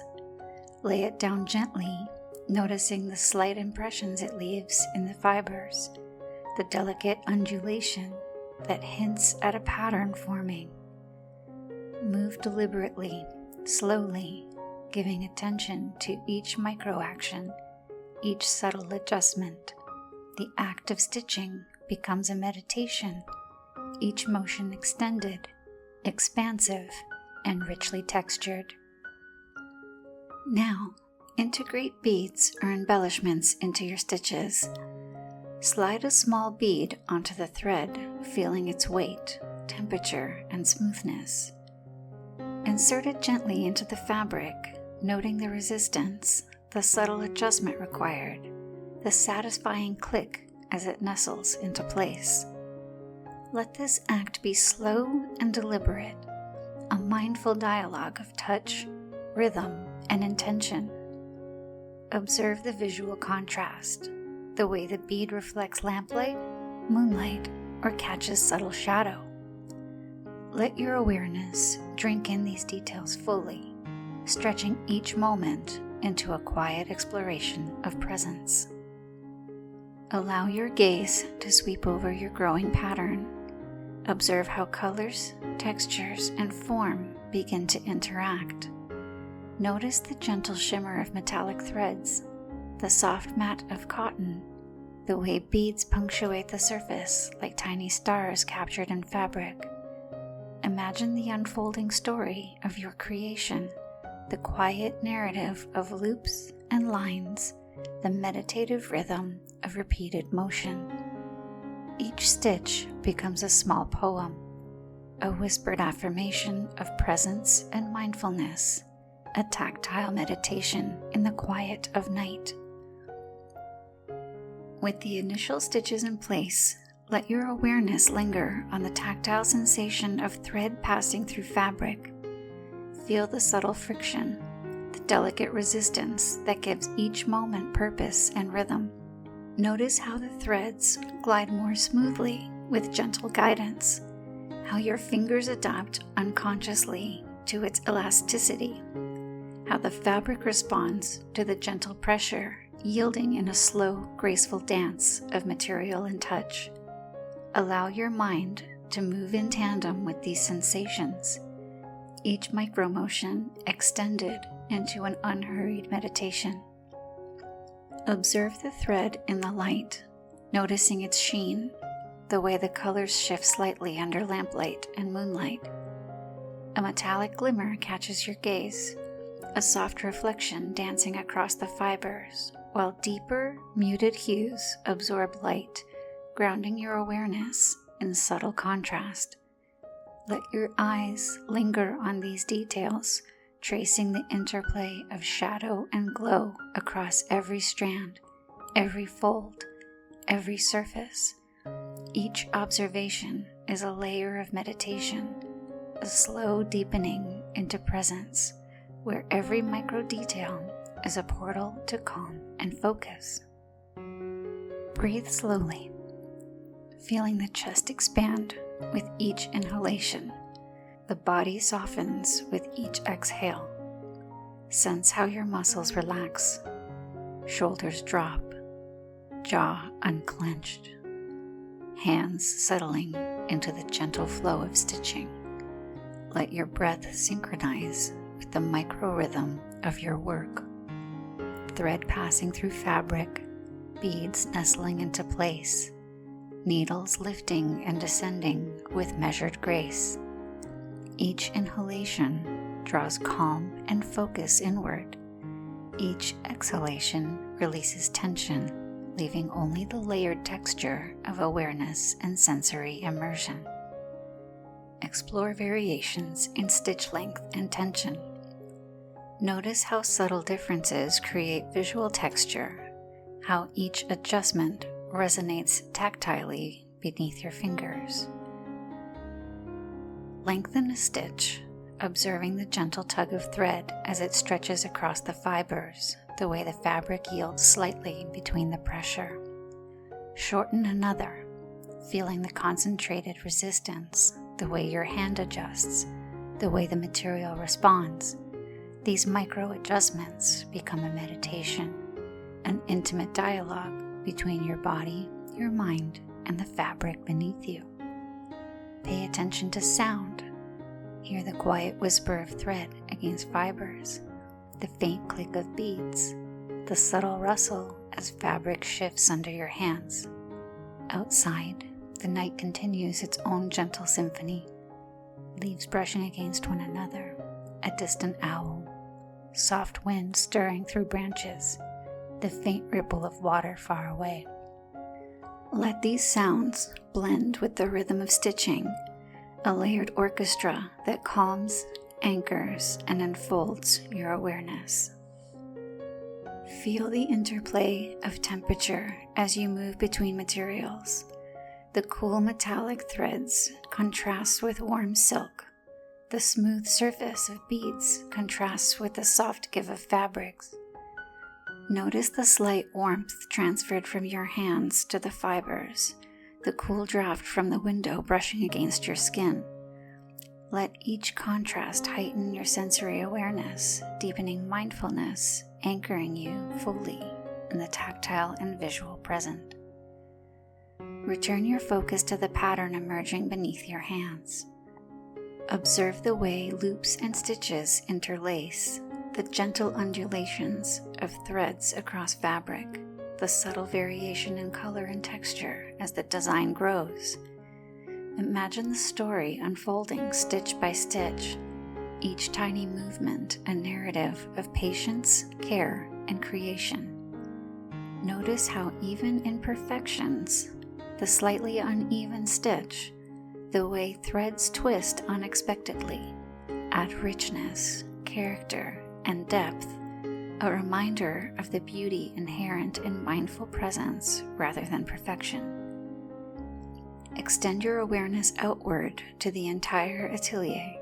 Lay it down gently, noticing the slight impressions it leaves in the fibers, the delicate undulation that hints at a pattern forming. Move deliberately, slowly, giving attention to each micro-action, each subtle adjustment. The act of stitching becomes a meditation, each motion extended, expansive, and richly textured. Now, integrate beads or embellishments into your stitches. Slide a small bead onto the thread, feeling its weight, temperature, and smoothness. Insert it gently into the fabric, noting the resistance, the subtle adjustment required, the satisfying click as it nestles into place. Let this act be slow and deliberate, a mindful dialogue of touch, rhythm, and intention. Observe the visual contrast, the way the bead reflects lamplight, moonlight, or catches subtle shadow. Let your awareness drink in these details fully, stretching each moment into a quiet exploration of presence. Allow your gaze to sweep over your growing pattern. Observe how colors, textures, and form begin to interact. Notice the gentle shimmer of metallic threads, the soft mat of cotton, the way beads punctuate the surface like tiny stars captured in fabric. Imagine the unfolding story of your creation, the quiet narrative of loops and lines, the meditative rhythm of repeated motion. Each stitch becomes a small poem, a whispered affirmation of presence and mindfulness, a tactile meditation in the quiet of night. With the initial stitches in place, let your awareness linger on the tactile sensation of thread passing through fabric. Feel the subtle friction, the delicate resistance that gives each moment purpose and rhythm. Notice how the threads glide more smoothly with gentle guidance, how your fingers adapt unconsciously to its elasticity, how the fabric responds to the gentle pressure, yielding in a slow, graceful dance of material and touch. Allow your mind to move in tandem with these sensations, each micromotion extended into an unhurried meditation. Observe the thread in the light, noticing its sheen, the way the colors shift slightly under lamplight and moonlight. A metallic glimmer catches your gaze, a soft reflection dancing across the fibers, while deeper, muted hues absorb light, grounding your awareness in subtle contrast. Let your eyes linger on these details, tracing the interplay of shadow and glow across every strand, every fold, every surface. Each observation is a layer of meditation, a slow deepening into presence, where every micro detail is a portal to calm and focus. Breathe slowly, feeling the chest expand with each inhalation. The body softens with each exhale. Sense how your muscles relax, shoulders drop, jaw unclenched, hands settling into the gentle flow of stitching. Let your breath synchronize with the micro rhythm of your work. thread passing through fabric, beads nestling into place, needles lifting and descending with measured grace. Each inhalation draws calm and focus inward. Each exhalation releases tension, leaving only the layered texture of awareness and sensory immersion. Explore variations in stitch length and tension. Notice how subtle differences create visual texture, how each adjustment resonates tactilely beneath your fingers. Lengthen a stitch, observing the gentle tug of thread as it stretches across the fibers, the way the fabric yields slightly between the pressure. Shorten another, feeling the concentrated resistance, the way your hand adjusts, the way the material responds. These micro adjustments become a meditation, an intimate dialogue between your body, your mind, and the fabric beneath you. Pay attention to sound. Hear the quiet whisper of thread against fibers, the faint click of beads, the subtle rustle as fabric shifts under your hands. Outside, the night continues its own gentle symphony, leaves brushing against one another, a distant owl, soft wind stirring through branches, the faint ripple of water far away. Let these sounds blend with the rhythm of stitching, a layered orchestra that calms, anchors, and unfolds your awareness. Feel the interplay of temperature as you move between materials. The cool metallic threads contrast with warm silk. The smooth surface of beads contrasts with the soft give of fabrics. Notice the slight warmth transferred from your hands to the fibers, the cool draft from the window brushing against your skin. Let each contrast heighten your sensory awareness, deepening mindfulness, anchoring you fully in the tactile and visual present. Return your focus to the pattern emerging beneath your hands. Observe the way loops and stitches interlace, the gentle undulations of threads across fabric, the subtle variation in color and texture as the design grows. Imagine the story unfolding stitch by stitch, each tiny movement a narrative of patience, care, and creation. Notice how even imperfections, the slightly uneven stitch, the way threads twist unexpectedly, add richness, character, and depth, a reminder of the beauty inherent in mindful presence rather than perfection. Extend your awareness outward to the entire atelier.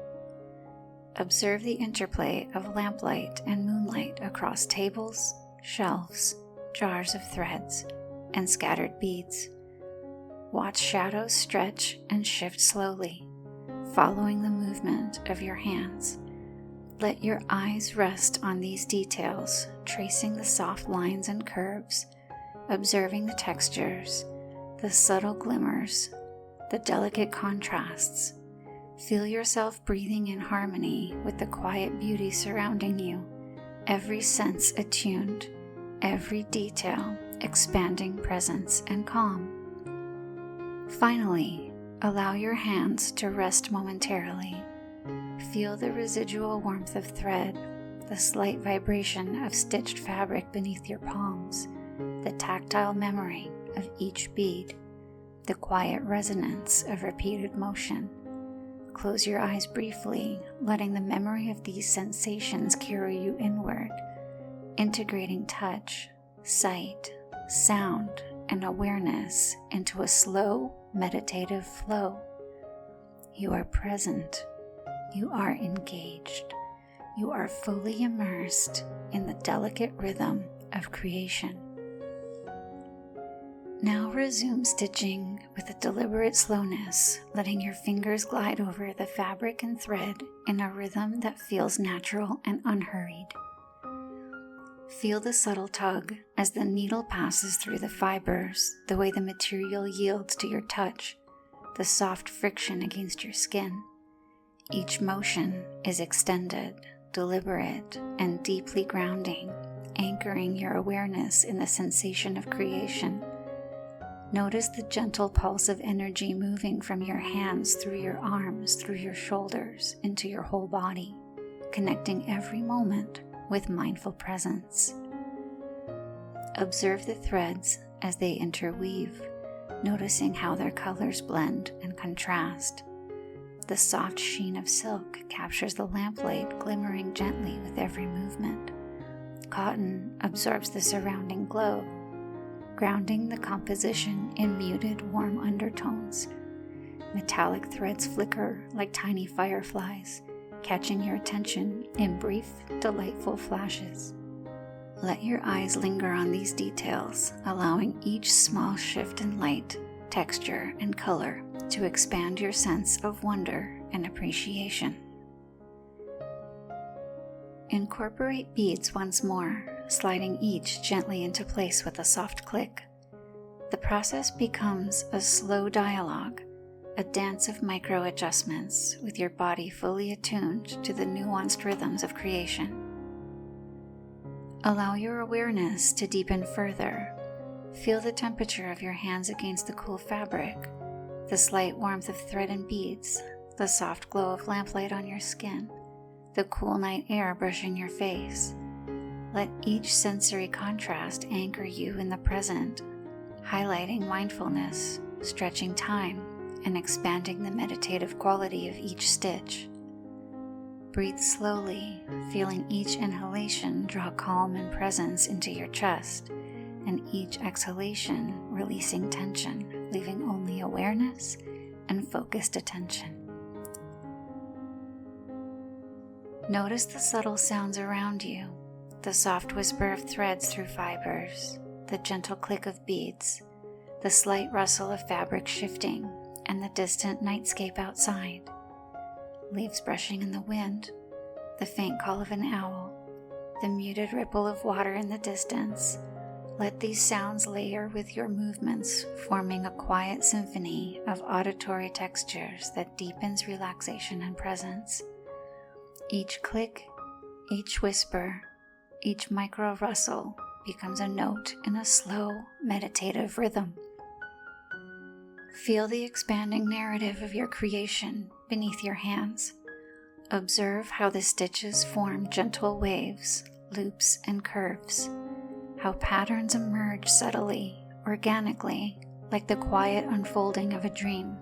Observe the interplay of lamplight and moonlight across tables, shelves, jars of threads, and scattered beads. Watch shadows stretch and shift slowly, following the movement of your hands. Let your eyes rest on these details, tracing the soft lines and curves, observing the textures, the subtle glimmers, the delicate contrasts. Feel yourself breathing in harmony with the quiet beauty surrounding you, every sense attuned, every detail expanding presence and calm. Finally, allow your hands to rest momentarily. Feel the residual warmth of thread, the slight vibration of stitched fabric beneath your palms, the tactile memory of each bead, the quiet resonance of repeated motion. Close your eyes briefly, letting the memory of these sensations carry you inward, integrating touch, sight, sound, and awareness into a slow, meditative flow. You are present. You are engaged. You are fully immersed in the delicate rhythm of creation. Now resume stitching with a deliberate slowness, letting your fingers glide over the fabric and thread in a rhythm that feels natural and unhurried. Feel the subtle tug as the needle passes through the fibers, the way the material yields to your touch, the soft friction against your skin. Each motion is extended, deliberate, and deeply grounding, anchoring your awareness in the sensation of creation. Notice the gentle pulse of energy moving from your hands through your arms, through your shoulders, into your whole body, connecting every moment with mindful presence. Observe the threads as they interweave, noticing how their colors blend and contrast. The soft sheen of silk captures the lamplight, glimmering gently with every movement. Cotton absorbs the surrounding glow, grounding the composition in muted, warm undertones. Metallic threads flicker like tiny fireflies, catching your attention in brief, delightful flashes. Let your eyes linger on these details, allowing each small shift in light, texture, and color to expand your sense of wonder and appreciation. Incorporate beads once more, sliding each gently into place with a soft click. The process becomes a slow dialogue, a dance of micro adjustments with your body fully attuned to the nuanced rhythms of creation. Allow your awareness to deepen further. Feel the temperature of your hands against the cool fabric, the slight warmth of thread and beads, the soft glow of lamplight on your skin, the cool night air brushing your face. Let each sensory contrast anchor you in the present, highlighting mindfulness, stretching time, and expanding the meditative quality of each stitch. Breathe slowly, feeling each inhalation draw calm and presence into your chest, and each exhalation releasing tension, leaving only awareness and focused attention. Notice the subtle sounds around you, the soft whisper of threads through fibers, the gentle click of beads, the slight rustle of fabric shifting, and the distant nightscape outside. Leaves brushing in the wind, the faint call of an owl, the muted ripple of water in the distance. Let these sounds layer with your movements, forming a quiet symphony of auditory textures that deepens relaxation and presence. Each click, each whisper, each micro rustle becomes a note in a slow, meditative rhythm. Feel the expanding narrative of your creation beneath your hands. Observe how the stitches form gentle waves, loops, and curves, how patterns emerge subtly, organically, like the quiet unfolding of a dream.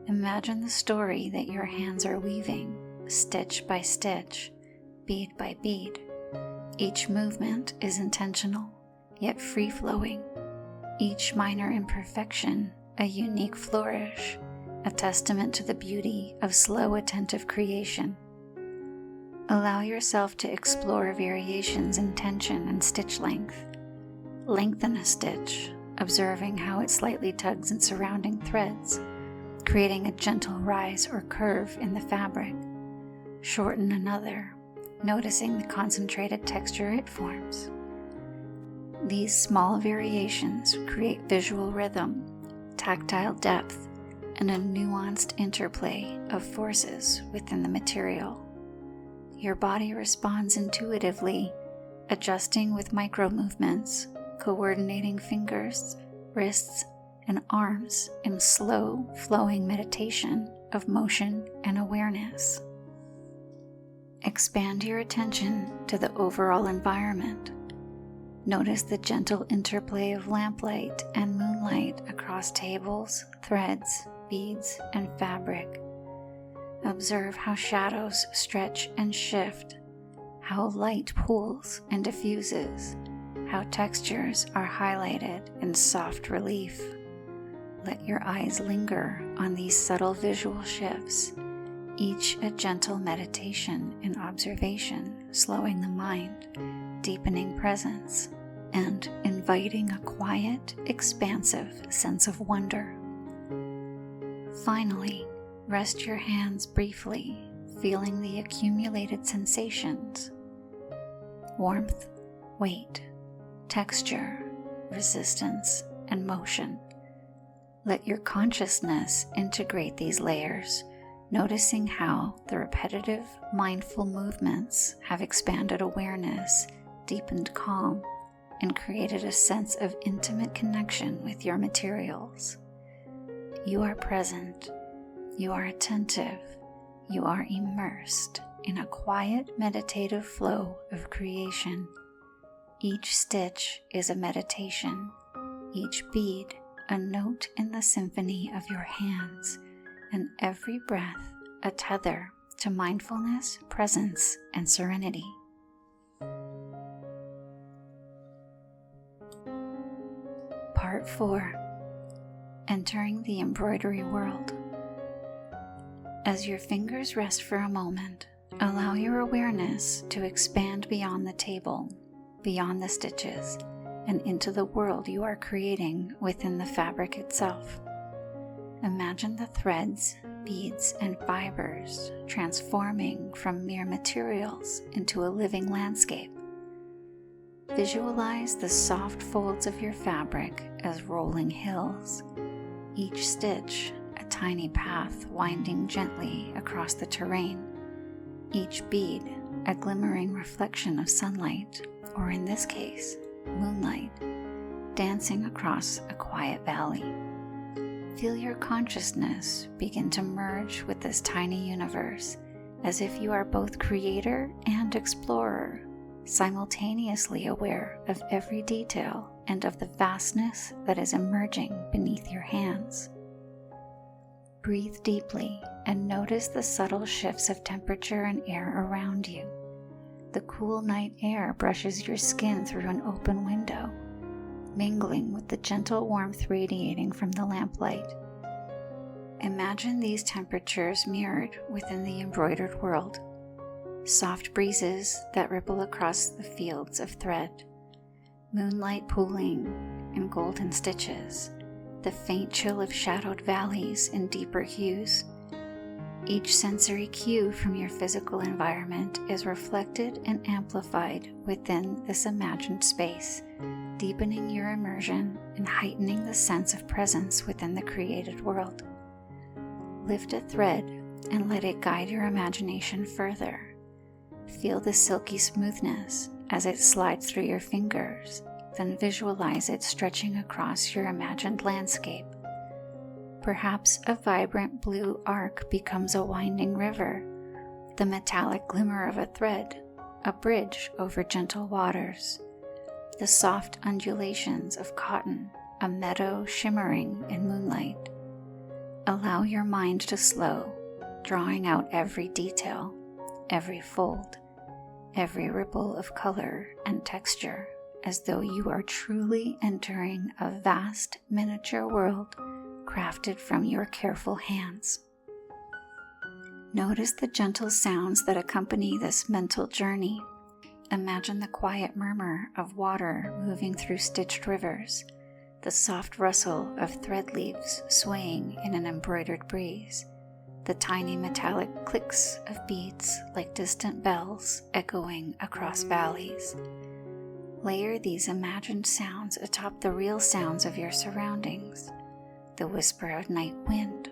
Imagine the story that your hands are weaving, stitch by stitch, bead by bead. Each movement is intentional, yet free-flowing. Each minor imperfection, a unique flourish, a testament to the beauty of slow, attentive creation. Allow yourself to explore variations in tension and stitch length. Lengthen a stitch, observing how it slightly tugs in surrounding threads, creating a gentle rise or curve in the fabric. Shorten another, noticing the concentrated texture it forms. These small variations create visual rhythm, tactile depth, and a nuanced interplay of forces within the material. Your body responds intuitively, adjusting with micro movements, coordinating fingers, wrists, and arms in slow, flowing meditation of motion and awareness. Expand your attention to the overall environment. Notice the gentle interplay of lamplight and moonlight across tables, threads, beads, and fabric. Observe how shadows stretch and shift, how light pools and diffuses, how textures are highlighted in soft relief. Let your eyes linger on these subtle visual shifts, each a gentle meditation in observation, slowing the mind, deepening presence, and inviting a quiet, expansive sense of wonder. Finally, rest your hands briefly, feeling the accumulated sensations: warmth, weight, texture, resistance, and motion. Let your consciousness integrate these layers, noticing how the repetitive, mindful movements have expanded awareness, deepened calm and created a sense of intimate connection with your materials. You are present, you are attentive, you are immersed in a quiet meditative flow of creation. Each stitch is a meditation, each bead a note in the symphony of your hands, and every breath a tether to mindfulness, presence, and serenity. Part 4. Entering the embroidery world. As your fingers rest for a moment, allow your awareness to expand beyond the table, beyond the stitches, and into the world you are creating within the fabric itself. Imagine the threads, beads, and fibers transforming from mere materials into a living landscape. Visualize the soft folds of your fabric as rolling hills, each stitch a tiny path winding gently across the terrain, each bead a glimmering reflection of sunlight, or in this case, moonlight, dancing across a quiet valley. Feel your consciousness begin to merge with this tiny universe, as if you are both creator and explorer, simultaneously aware of every detail and of the vastness that is emerging beneath your hands. Breathe deeply and notice the subtle shifts of temperature and air around you. The cool night air brushes your skin through an open window, mingling with the gentle warmth radiating from the lamplight. Imagine these temperatures mirrored within the embroidered world. Soft breezes that ripple across the fields of thread, moonlight pooling in golden stitches, the faint chill of shadowed valleys in deeper hues. Each sensory cue from your physical environment is reflected and amplified within this imagined space, deepening your immersion and heightening the sense of presence within the created world. Lift a thread and let it guide your imagination further. Feel the silky smoothness as it slides through your fingers, then visualize it stretching across your imagined landscape. Perhaps a vibrant blue arc becomes a winding river, the metallic glimmer of a thread, a bridge over gentle waters, the soft undulations of cotton, a meadow shimmering in moonlight. Allow your mind to slow, drawing out every detail, every fold, every ripple of color and texture, as though you are truly entering a vast miniature world crafted from your careful hands. Notice the gentle sounds that accompany this mental journey. Imagine the quiet murmur of water moving through stitched rivers, the soft rustle of thread leaves swaying in an embroidered breeze, the tiny metallic clicks of beads like distant bells echoing across valleys. Layer these imagined sounds atop the real sounds of your surroundings. The whisper of night wind,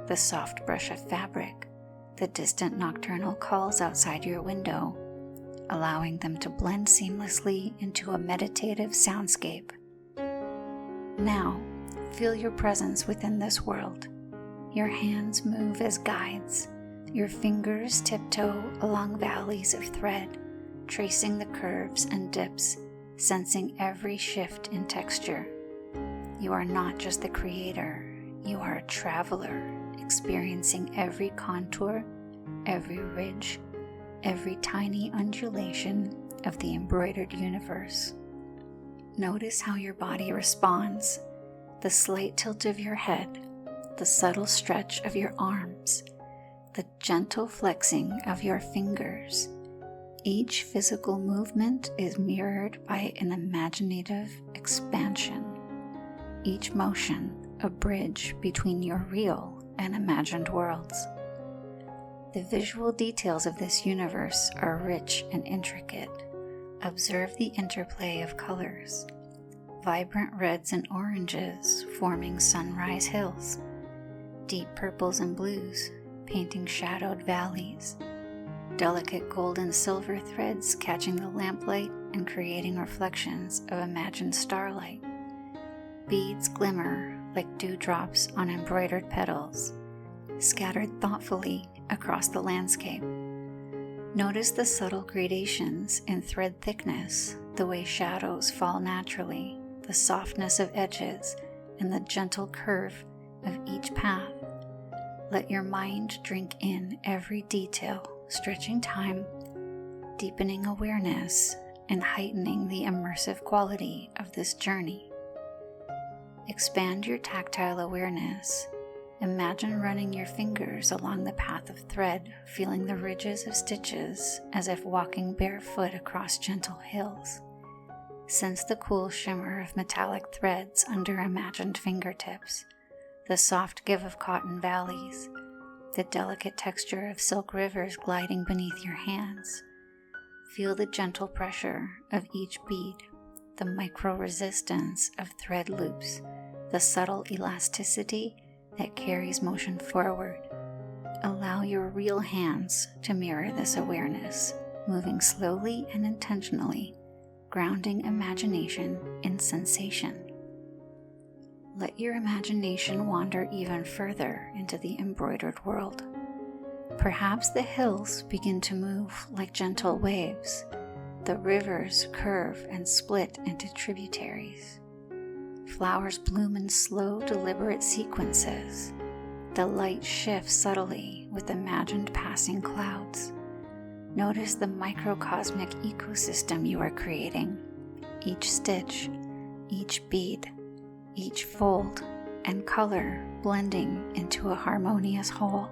the soft brush of fabric, the distant nocturnal calls outside your window, allowing them to blend seamlessly into a meditative soundscape. Now, feel your presence within this world. Your hands move as guides, your fingers tiptoe along valleys of thread, tracing the curves and dips, sensing every shift in texture. You are not just the creator, you are a traveler, experiencing every contour, every ridge, every tiny undulation of the embroidered universe. Notice how your body responds, the slight tilt of your head, the subtle stretch of your arms, the gentle flexing of your fingers. Each physical movement is mirrored by an imaginative expansion. Each motion a bridge between your real and imagined worlds. The visual details of this universe are rich and intricate. Observe the interplay of colors. Vibrant reds and oranges forming sunrise hills. Deep purples and blues painting shadowed valleys. Delicate gold and silver threads catching the lamplight and creating reflections of imagined starlight. Beads glimmer like dewdrops on embroidered petals, scattered thoughtfully across the landscape. Notice the subtle gradations in thread thickness, the way shadows fall naturally, the softness of edges, and the gentle curve of each path. Let your mind drink in every detail, stretching time, deepening awareness, and heightening the immersive quality of this journey. Expand your tactile awareness. Imagine running your fingers along the path of thread, feeling the ridges of stitches as if walking barefoot across gentle hills. Sense the cool shimmer of metallic threads under imagined fingertips, the soft give of cotton valleys, the delicate texture of silk rivers gliding beneath your hands. Feel the gentle pressure of each bead, the micro-resistance of thread loops, the subtle elasticity that carries motion forward. Allow your real hands to mirror this awareness, moving slowly and intentionally, grounding imagination in sensation. Let your imagination wander even further into the embroidered world. Perhaps the hills begin to move like gentle waves. The rivers curve and split into tributaries. Flowers bloom in slow, deliberate sequences. The light shifts subtly with imagined passing clouds. Notice the microcosmic ecosystem you are creating. Each stitch, each bead, each fold, and color blending into a harmonious whole.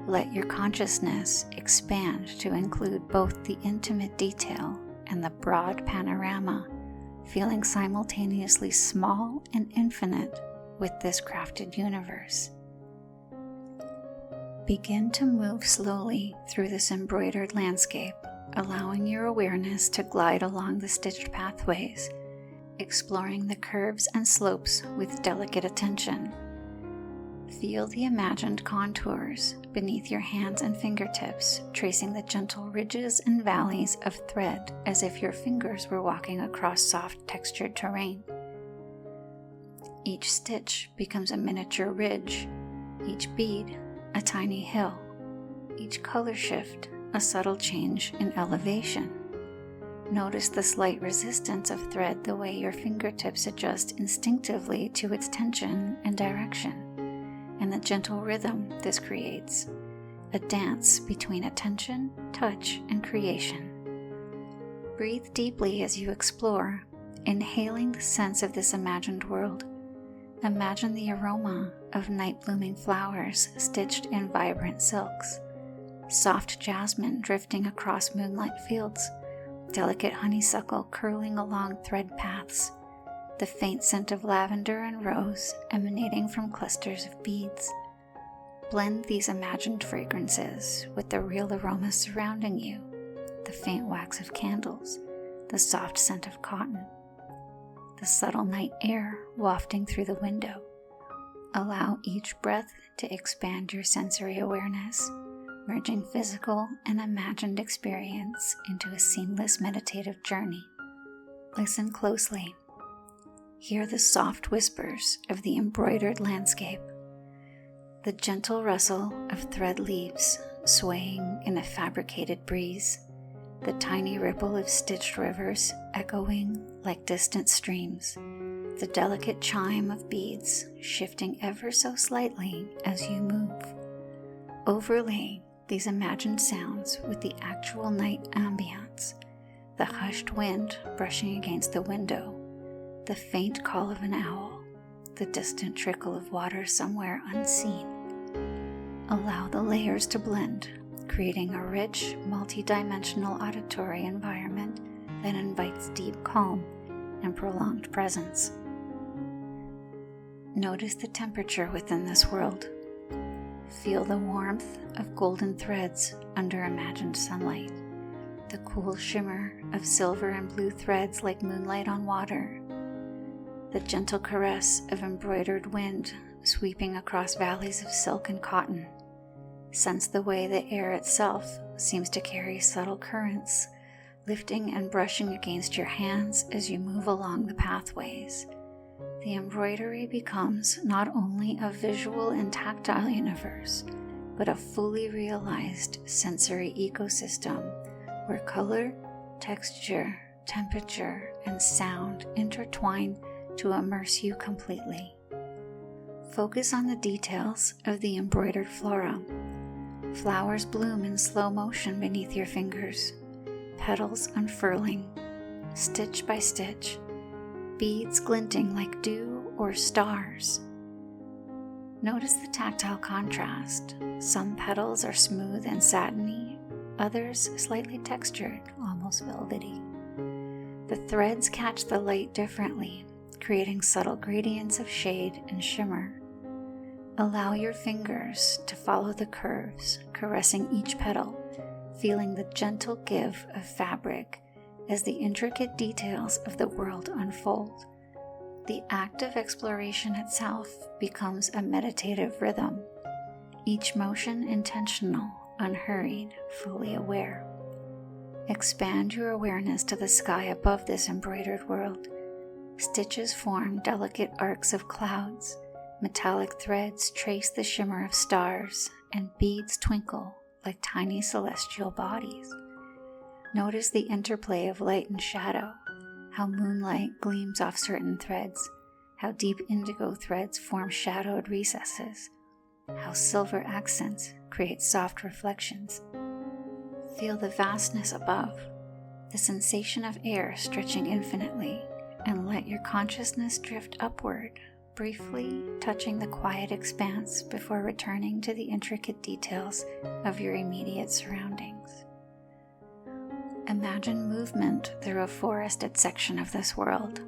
Let your consciousness expand to include both the intimate detail and the broad panorama, feeling simultaneously small and infinite with this crafted universe. Begin to move slowly through this embroidered landscape, allowing your awareness to glide along the stitched pathways, exploring the curves and slopes with delicate attention. Feel the imagined contours beneath your hands and fingertips, tracing the gentle ridges and valleys of thread as if your fingers were walking across soft textured terrain. Each stitch becomes a miniature ridge, each bead a tiny hill, each color shift a subtle change in elevation. Notice the slight resistance of thread, the way your fingertips adjust instinctively to its tension and direction, and the gentle rhythm this creates, a dance between attention, touch, and creation. Breathe deeply as you explore, inhaling the sense of this imagined world. Imagine the aroma of night-blooming flowers stitched in vibrant silks, soft jasmine drifting across moonlight fields, delicate honeysuckle curling along thread paths, the faint scent of lavender and rose emanating from clusters of beads. Blend these imagined fragrances with the real aromas surrounding you, the faint wax of candles, the soft scent of cotton, the subtle night air wafting through the window. Allow each breath to expand your sensory awareness, merging physical and imagined experience into a seamless meditative journey. Listen closely. Hear the soft whispers of the embroidered landscape, the gentle rustle of thread leaves swaying in a fabricated breeze, the tiny ripple of stitched rivers echoing like distant streams, the delicate chime of beads shifting ever so slightly as you move. Overlay these imagined sounds with the actual night ambience, the hushed wind brushing against the window, the faint call of an owl, the distant trickle of water somewhere unseen. Allow the layers to blend, creating a rich, multi-dimensional auditory environment that invites deep calm and prolonged presence. Notice the temperature within this world. Feel the warmth of golden threads under imagined sunlight, the cool shimmer of silver and blue threads like moonlight on water, the gentle caress of embroidered wind sweeping across valleys of silk and cotton. Sense the way the air itself seems to carry subtle currents, lifting and brushing against your hands as you move along the pathways. The embroidery becomes not only a visual and tactile universe, but a fully realized sensory ecosystem where color, texture, temperature, and sound intertwine to immerse you completely. Focus on the details of the embroidered flora. Flowers bloom in slow motion beneath your fingers, petals unfurling, stitch by stitch, beads glinting like dew or stars. Notice the tactile contrast. Some petals are smooth and satiny, others slightly textured, almost velvety. The threads catch the light differently, creating subtle gradients of shade and shimmer. Allow your fingers to follow the curves, caressing each petal, feeling the gentle give of fabric as the intricate details of the world unfold. The act of exploration itself becomes a meditative rhythm, each motion intentional, unhurried, fully aware. Expand your awareness to the sky above this embroidered world. Stitches form delicate arcs of clouds, metallic threads trace the shimmer of stars, and beads twinkle like tiny celestial bodies. Notice the interplay of light and shadow, how moonlight gleams off certain threads, how deep indigo threads form shadowed recesses, how silver accents create soft reflections. Feel the vastness above, the sensation of air stretching infinitely, and let your consciousness drift upward, briefly touching the quiet expanse before returning to the intricate details of your immediate surroundings. Imagine movement through a forested section of this world.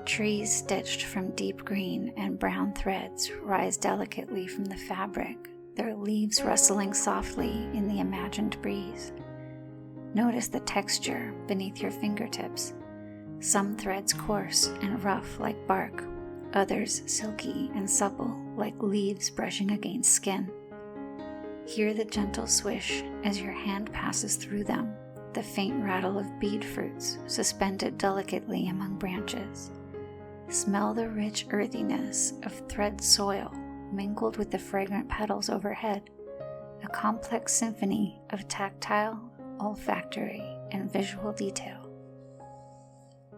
Trees stitched from deep green and brown threads rise delicately from the fabric, their leaves rustling softly in the imagined breeze. Notice the texture beneath your fingertips. Some threads coarse and rough like bark, others silky and supple like leaves brushing against skin. Hear the gentle swish as your hand passes through them, the faint rattle of bead fruits suspended delicately among branches. Smell the rich earthiness of thread soil mingled with the fragrant petals overhead, a complex symphony of tactile, olfactory, and visual detail.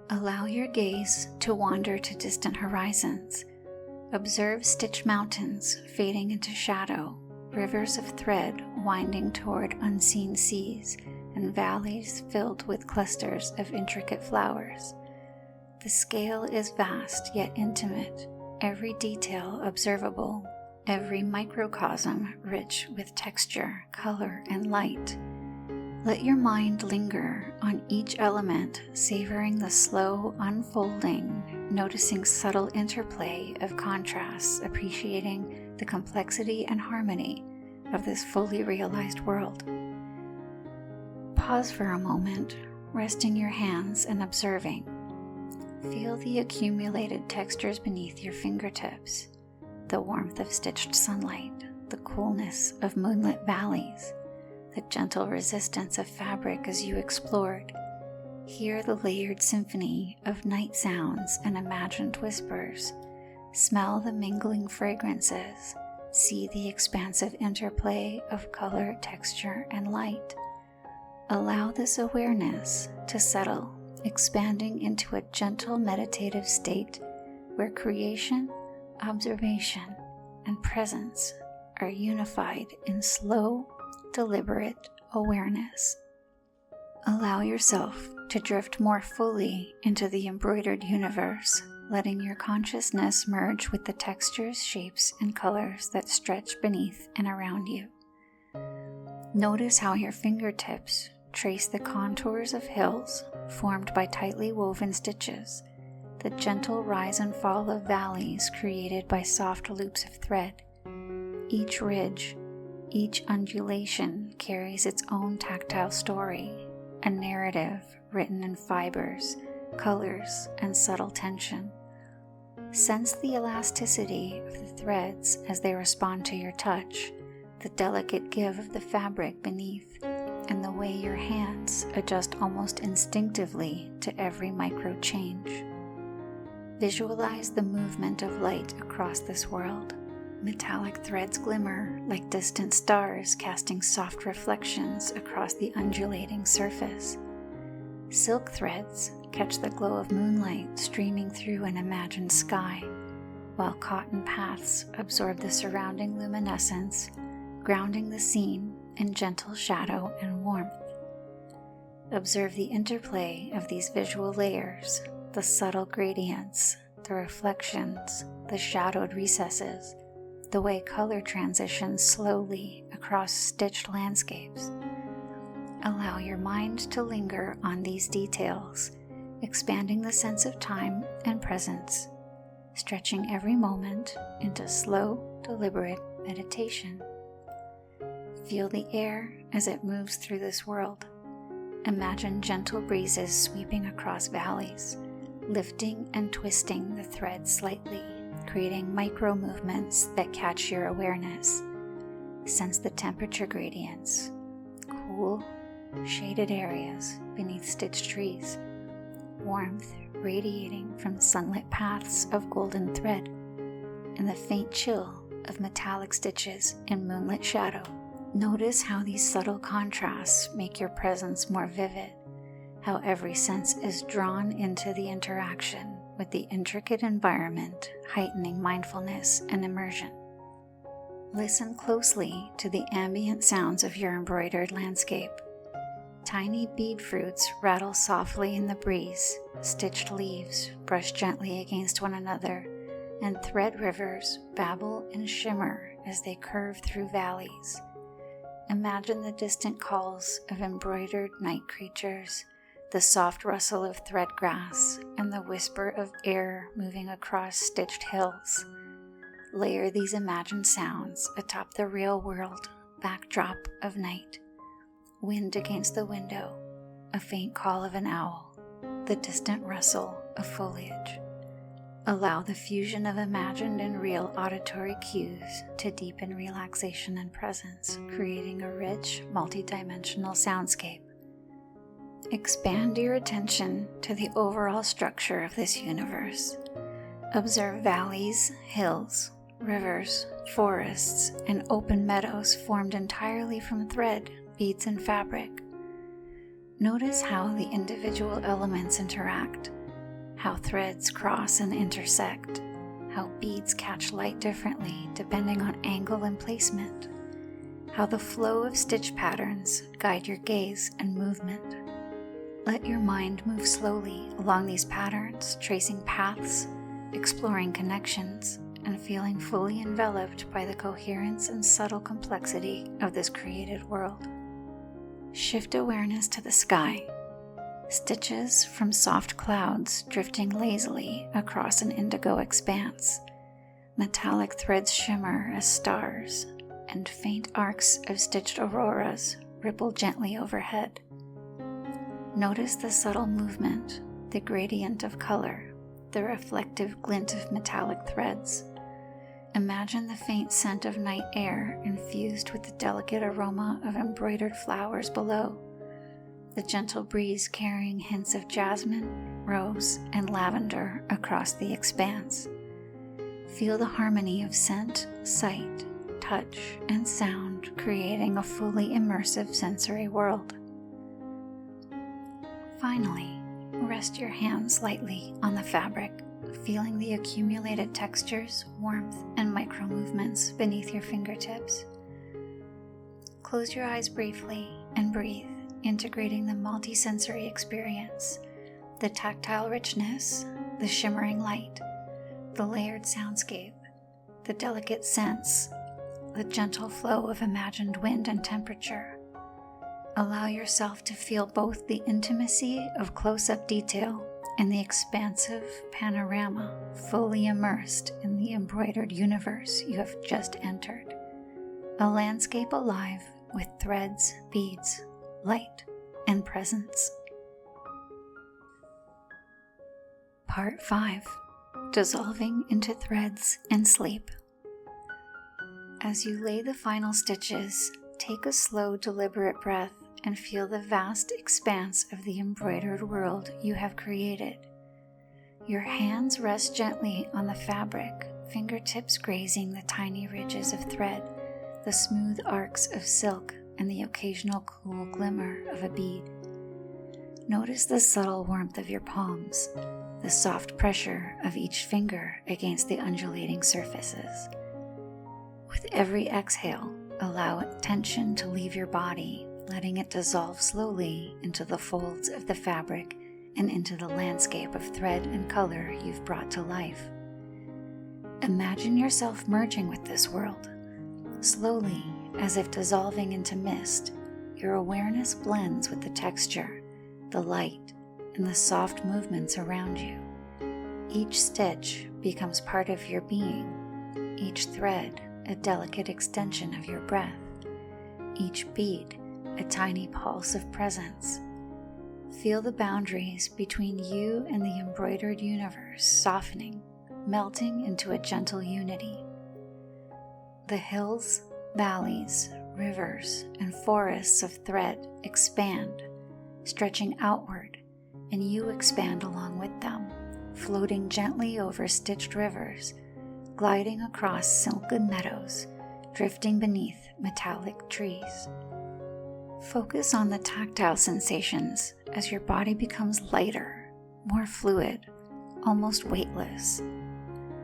Allow your gaze to wander to distant horizons. Observe stitch mountains fading into shadow, rivers of thread winding toward unseen seas, and valleys filled with clusters of intricate flowers. The scale is vast yet intimate, every detail observable, every microcosm rich with texture, color, and light. Let your mind linger on each element, savoring the slow unfolding, noticing subtle interplay of contrasts, appreciating the complexity and harmony of this fully realized world. Pause for a moment, resting your hands and observing. Feel the accumulated textures beneath your fingertips, the warmth of stitched sunlight, the coolness of moonlit valleys, the gentle resistance of fabric as you explored. Hear the layered symphony of night sounds and imagined whispers. Smell the mingling fragrances. See the expansive interplay of color, texture, and light. Allow this awareness to settle, expanding into a gentle meditative state where creation, observation, and presence are unified in slow, deliberate awareness. Allow yourself to drift more fully into the embroidered universe, letting your consciousness merge with the textures, shapes, and colors that stretch beneath and around you. Notice how your fingertips trace the contours of hills formed by tightly woven stitches, the gentle rise and fall of valleys created by soft loops of thread. Each ridge, each undulation carries its own tactile story, a narrative written in fibers, colors, and subtle tension. Sense the elasticity of the threads as they respond to your touch, the delicate give of the fabric beneath, and the way your hands adjust almost instinctively to every micro change. Visualize the movement of light across this world. Metallic threads glimmer like distant stars, casting soft reflections across the undulating surface. Silk threads catch the glow of moonlight streaming through an imagined sky, while cotton paths absorb the surrounding luminescence, grounding the scene in gentle shadow and warmth. Observe the interplay of these visual layers, the subtle gradients, the reflections, the shadowed recesses, the way color transitions slowly across stitched landscapes. Allow your mind to linger on these details, expanding the sense of time and presence, stretching every moment into slow, deliberate meditation. Feel the air as it moves through this world. Imagine gentle breezes sweeping across valleys, lifting and twisting the thread slightly, creating micro movements that catch your awareness. Sense the temperature gradients, cool, shaded areas beneath stitched trees, warmth radiating from sunlit paths of golden thread, and the faint chill of metallic stitches in moonlit shadow. Notice how these subtle contrasts make your presence more vivid, how every sense is drawn into the interaction with the intricate environment, heightening mindfulness and immersion. Listen closely to the ambient sounds of your embroidered landscape. Tiny bead fruits rattle softly in the breeze, stitched leaves brush gently against one another, and thread rivers babble and shimmer as they curve through valleys. Imagine the distant calls of embroidered night creatures, the soft rustle of thread grass, and the whisper of air moving across stitched hills. Layer these imagined sounds atop the real-world backdrop of night. Wind against the window, a faint call of an owl, the distant rustle of foliage. Allow the fusion of imagined and real auditory cues to deepen relaxation and presence, creating a rich, multidimensional soundscape. Expand your attention to the overall structure of this universe. Observe valleys, hills, rivers, forests, and open meadows formed entirely from thread, beads, and fabric. Notice how the individual elements interact, how threads cross and intersect, how beads catch light differently depending on angle and placement, how the flow of stitch patterns guide your gaze and movement. Let your mind move slowly along these patterns, tracing paths, exploring connections, and feeling fully enveloped by the coherence and subtle complexity of this created world. Shift awareness to the sky. Stitches from soft clouds drifting lazily across an indigo expanse. Metallic threads shimmer as stars, and faint arcs of stitched auroras ripple gently overhead. Notice the subtle movement, the gradient of color, the reflective glint of metallic threads. Imagine the faint scent of night air infused with the delicate aroma of embroidered flowers below, the gentle breeze carrying hints of jasmine, rose, and lavender across the expanse. Feel the harmony of scent, sight, touch, and sound, creating a fully immersive sensory world. Finally, rest your hands lightly on the fabric, feeling the accumulated textures, warmth, and micro movements beneath your fingertips. Close your eyes briefly and breathe, integrating the multisensory experience, the tactile richness, the shimmering light, the layered soundscape, the delicate scents, the gentle flow of imagined wind and temperature. Allow yourself to feel both the intimacy of close-up detail and the expansive panorama, fully immersed in the embroidered universe you have just entered. A landscape alive with threads, beads, light, and presence. Part 5. Dissolving into threads and sleep. As you lay the final stitches, take a slow, deliberate breath and feel the vast expanse of the embroidered world you have created. Your hands rest gently on the fabric, fingertips grazing the tiny ridges of thread, the smooth arcs of silk, and the occasional cool glimmer of a bead. Notice the subtle warmth of your palms, the soft pressure of each finger against the undulating surfaces. With every exhale, allow tension to leave your body, letting it dissolve slowly into the folds of the fabric and into the landscape of thread and color you've brought to life. Imagine yourself merging with this world. Slowly, as if dissolving into mist, your awareness blends with the texture, the light, and the soft movements around you. Each stitch becomes part of your being, each thread a delicate extension of your breath, each bead a tiny pulse of presence. Feel the boundaries between you and the embroidered universe softening, melting into a gentle unity. The hills, valleys, rivers, and forests of thread expand, stretching outward, and you expand along with them, floating gently over stitched rivers, gliding across silken meadows, drifting beneath metallic trees. Focus on the tactile sensations as your body becomes lighter, more fluid, almost weightless.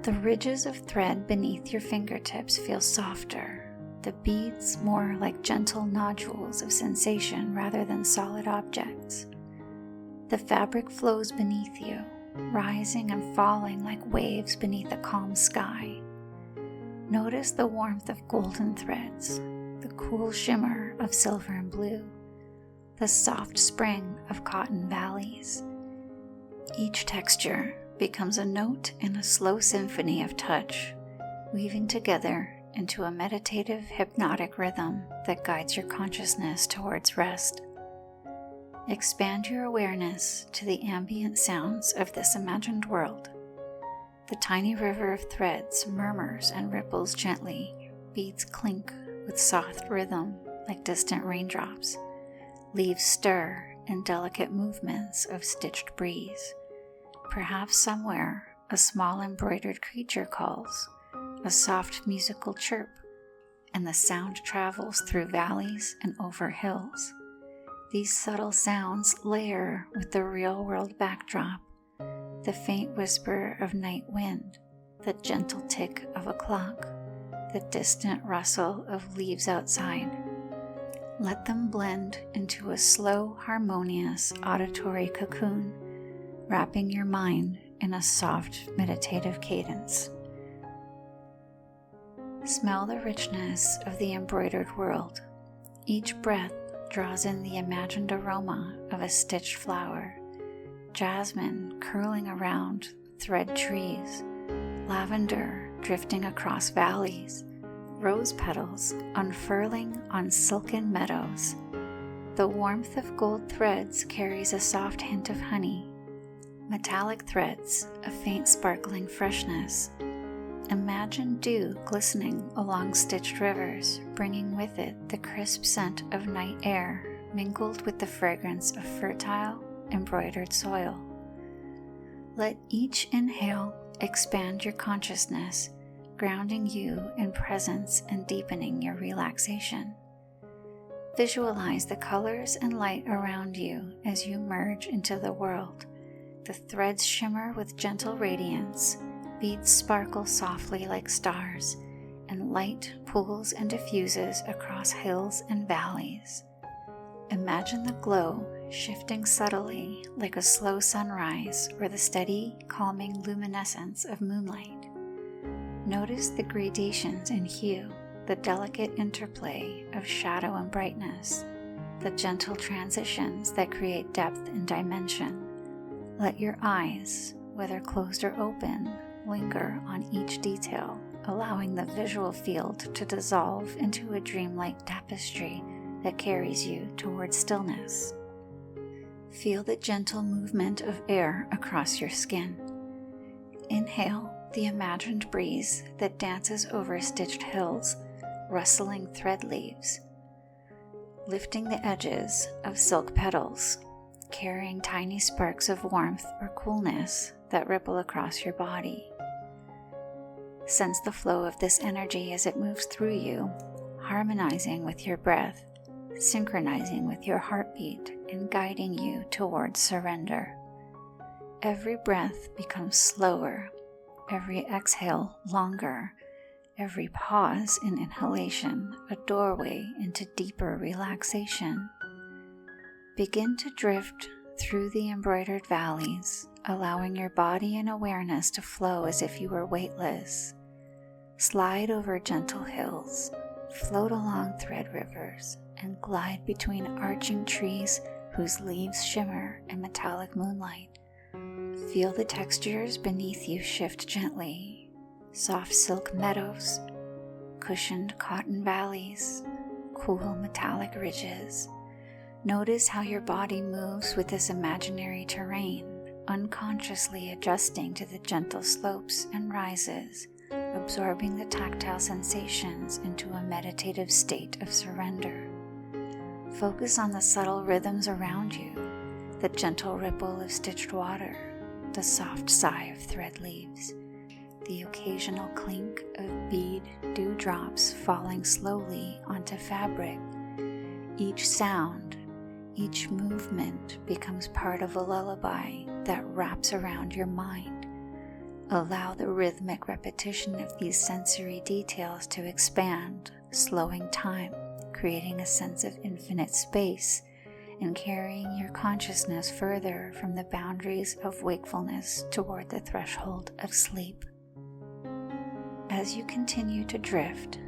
The ridges of thread beneath your fingertips feel softer, the beads more like gentle nodules of sensation rather than solid objects. The fabric flows beneath you, rising and falling like waves beneath a calm sky. Notice the warmth of golden threads, the cool shimmer of silver and blue, the soft spring of cotton valleys. Each texture becomes a note in a slow symphony of touch, weaving together into a meditative, hypnotic rhythm that guides your consciousness towards rest. Expand your awareness to the ambient sounds of this imagined world. The tiny river of threads murmurs and ripples gently, beads clink with soft rhythm like distant raindrops, leaves stir in delicate movements of stitched breeze. Perhaps somewhere a small embroidered creature calls, a soft musical chirp, and the sound travels through valleys and over hills. These subtle sounds layer with the real-world backdrop, the faint whisper of night wind, the gentle tick of a clock, the distant rustle of leaves outside. Let them blend into a slow, harmonious auditory cocoon, wrapping your mind in a soft, meditative cadence. Smell the richness of the embroidered world. Each breath draws in the imagined aroma of a stitched flower, jasmine curling around thread trees, lavender drifting across valleys, rose petals unfurling on silken meadows. The warmth of gold threads carries a soft hint of honey, metallic threads a faint sparkling freshness. Imagine dew glistening along stitched rivers, bringing with it the crisp scent of night air mingled with the fragrance of fertile, embroidered soil. Let each inhale expand your consciousness, grounding you in presence and deepening your relaxation. Visualize the colors and light around you as you merge into the world. The threads shimmer with gentle radiance, beads sparkle softly like stars, and light pools and diffuses across hills and valleys. Imagine the glow shifting subtly like a slow sunrise or the steady, calming luminescence of moonlight. Notice the gradations in hue, the delicate interplay of shadow and brightness, the gentle transitions that create depth and dimension. Let your eyes, whether closed or open, linger on each detail, allowing the visual field to dissolve into a dreamlike tapestry that carries you towards stillness. Feel the gentle movement of air across your skin. Inhale the imagined breeze that dances over stitched hills, rustling thread leaves. lifting the edges of silk petals, carrying tiny sparks of warmth or coolness that ripple across your body. Sense the flow of this energy as it moves through you, harmonizing with your breath, synchronizing with your heartbeat, and guiding you towards surrender. Every breath becomes slower, every exhale longer, every pause in inhalation a doorway into deeper relaxation. Begin to drift through the embroidered valleys, allowing your body and awareness to flow as if you were weightless. Slide over gentle hills, float along thread rivers, and glide between arching trees whose leaves shimmer in metallic moonlight. Feel the textures beneath you shift gently. Soft silk meadows, cushioned cotton valleys, cool metallic ridges. Notice how your body moves with this imaginary terrain, unconsciously adjusting to the gentle slopes and rises, absorbing the tactile sensations into a meditative state of surrender. Focus on the subtle rhythms around you, the gentle ripple of stitched water, the soft sigh of thread leaves, the occasional clink of bead dewdrops falling slowly onto fabric. Each sound, each movement becomes part of a lullaby that wraps around your mind. Allow the rhythmic repetition of these sensory details to expand, slowing time, creating a sense of infinite space, and carrying your consciousness further from the boundaries of wakefulness toward the threshold of sleep. As you continue to drift,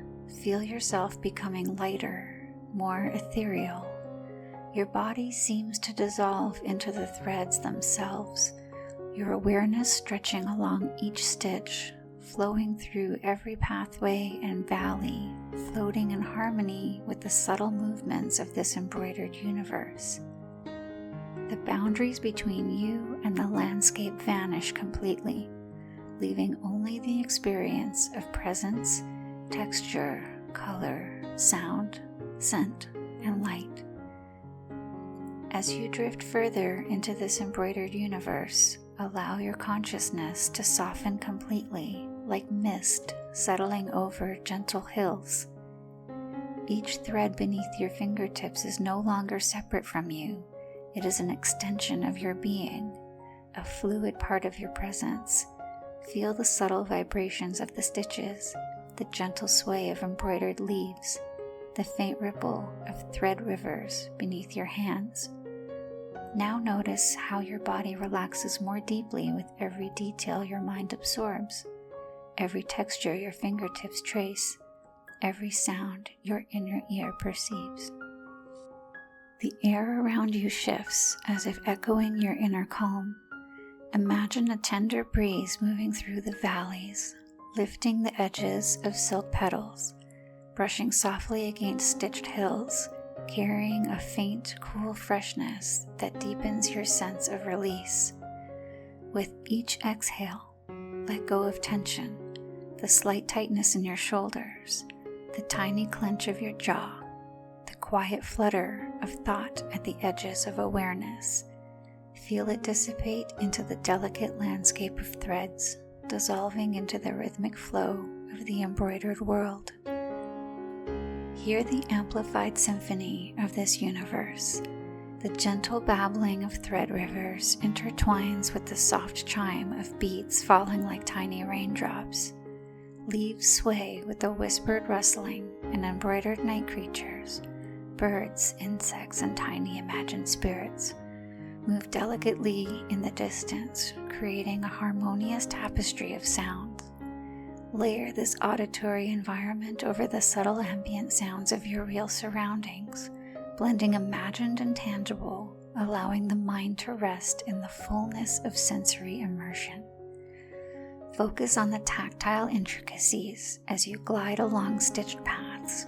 feel yourself becoming lighter, more ethereal. Your body seems to dissolve into the threads themselves, your awareness stretching along each stitch, flowing through every pathway and valley, floating in harmony with the subtle movements of this embroidered universe. The boundaries between you and the landscape vanish completely, leaving only the experience of presence, texture, color, sound, scent, and light. As you drift further into this embroidered universe, allow your consciousness to soften completely, like mist settling over gentle hills. Each thread beneath your fingertips is no longer separate from you. It is an extension of your being, a fluid part of your presence. Feel the subtle vibrations of the stitches, the gentle sway of embroidered leaves, the faint ripple of thread rivers beneath your hands. Now notice how your body relaxes more deeply with every detail your mind absorbs, every texture your fingertips trace, every sound your inner ear perceives. The air around you shifts as if echoing your inner calm. Imagine a tender breeze moving through the valleys, lifting the edges of silk petals, brushing softly against stitched hills, carrying a faint, cool freshness that deepens your sense of release. With each exhale, let go of tension, the slight tightness in your shoulders, the tiny clench of your jaw, the quiet flutter of thought at the edges of awareness. Feel it dissipate into the delicate landscape of threads, dissolving into the rhythmic flow of the embroidered world. Hear the amplified symphony of this universe. The gentle babbling of thread rivers intertwines with the soft chime of beads falling like tiny raindrops. Leaves sway with the whispered rustling and embroidered night creatures, birds, insects, and tiny imagined spirits move delicately in the distance, creating a harmonious tapestry of sounds. Layer this auditory environment over the subtle ambient sounds of your real surroundings, blending imagined and tangible, allowing the mind to rest in the fullness of sensory immersion. Focus on the tactile intricacies as you glide along stitched paths.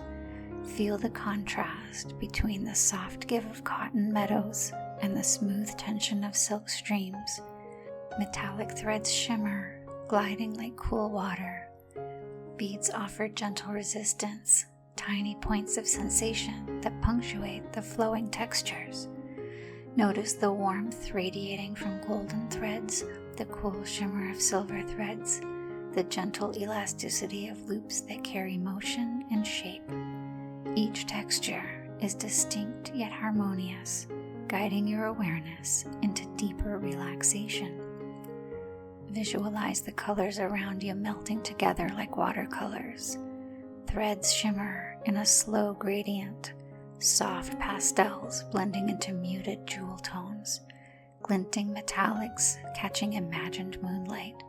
Feel the contrast between the soft give of cotton meadows and the smooth tension of silk streams. Metallic threads shimmer, gliding like cool water. Beads offer gentle resistance, tiny points of sensation that punctuate the flowing textures. Notice the warmth radiating from golden threads, the cool shimmer of silver threads, the gentle elasticity of loops that carry motion and shape. Each texture is distinct yet harmonious, guiding your awareness into deeper relaxation. Visualize the colors around you melting together like watercolors. Threads shimmer in a slow gradient, soft pastels blending into muted jewel tones, glinting metallics catching imagined moonlight.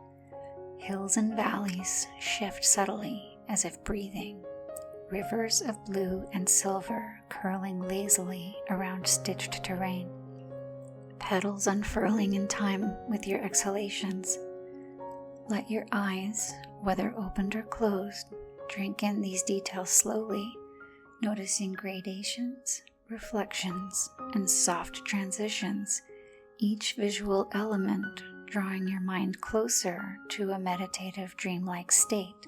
Hills and valleys shift subtly as if breathing, rivers of blue and silver curling lazily around stitched terrain, petals unfurling in time with your exhalations. Let your eyes, whether opened or closed, drink in these details slowly, noticing gradations, reflections, and soft transitions, each visual element drawing your mind closer to a meditative dreamlike state.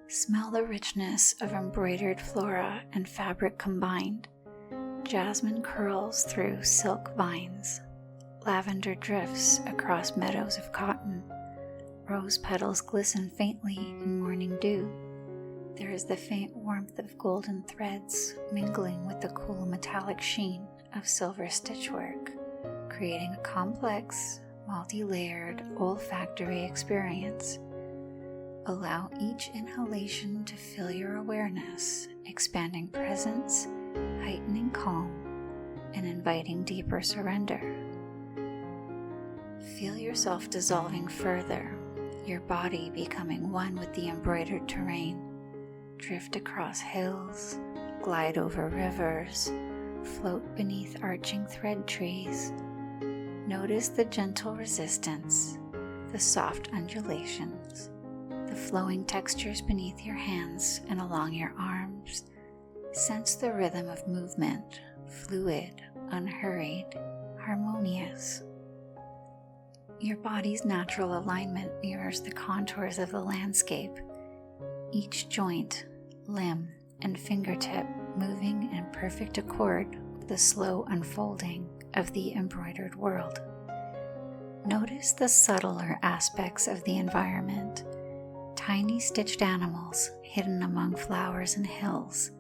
Smell the richness of embroidered flora and fabric combined. Jasmine curls through silk vines. Lavender drifts across meadows of cotton. Rose petals glisten faintly in morning dew. There is the faint warmth of golden threads mingling with the cool metallic sheen of silver stitchwork, creating a complex, multi-layered olfactory experience. Allow each inhalation to fill your awareness, expanding presence, heightening calm, and inviting deeper surrender. Feel yourself dissolving further, your body becoming one with the embroidered terrain. Drift across hills, glide over rivers, float beneath arching thread trees. Notice the gentle resistance, the soft undulations, the flowing textures beneath your hands and along your arms. Sense the rhythm of movement, fluid, unhurried, harmonious. Your body's natural alignment mirrors the contours of the landscape, each joint, limb, and fingertip moving in perfect accord with the slow unfolding of the embroidered world. Notice the subtler aspects of the environment, tiny stitched animals hidden among flowers and hills.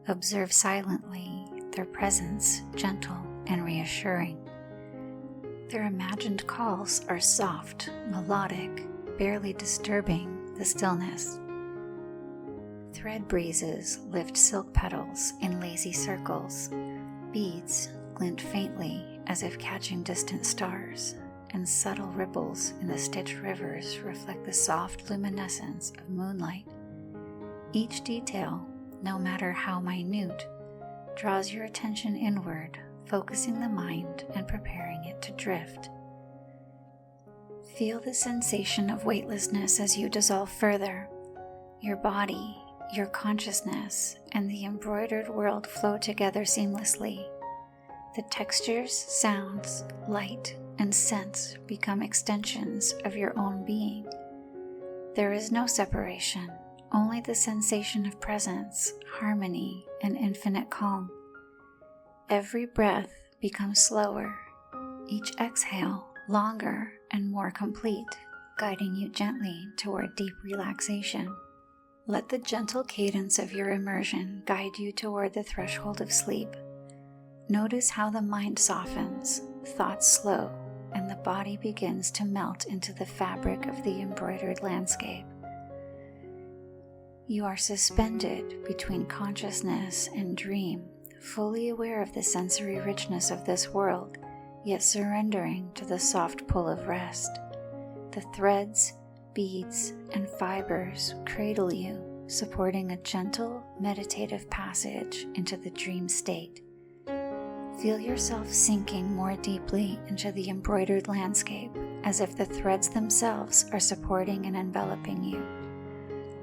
Observe silently, their presence gentle and reassuring. Their imagined calls are soft, melodic, barely disturbing the stillness. Thread breezes lift silk petals in lazy circles. Beads glint faintly as if catching distant stars, and subtle ripples in the stitched rivers reflect the soft luminescence of moonlight. Each detail, no matter how minute, draws your attention inward, focusing the mind and preparing it to drift. Feel the sensation of weightlessness as you dissolve further. Your body, your consciousness, and the embroidered world flow together seamlessly. The textures, sounds, light, and scents become extensions of your own being. There is no separation, only the sensation of presence, harmony, and infinite calm. Every breath becomes slower, each exhale longer and more complete, guiding you gently toward deep relaxation. Let the gentle cadence of your immersion guide you toward the threshold of sleep. Notice how the mind softens, thoughts slow, and the body begins to melt into the fabric of the embroidered landscape. You are suspended between consciousness and dream, fully aware of the sensory richness of this world, yet surrendering to the soft pull of rest. The threads, beads, and fibers cradle you, supporting a gentle, meditative passage into the dream state. Feel yourself sinking more deeply into the embroidered landscape, as if the threads themselves are supporting and enveloping you.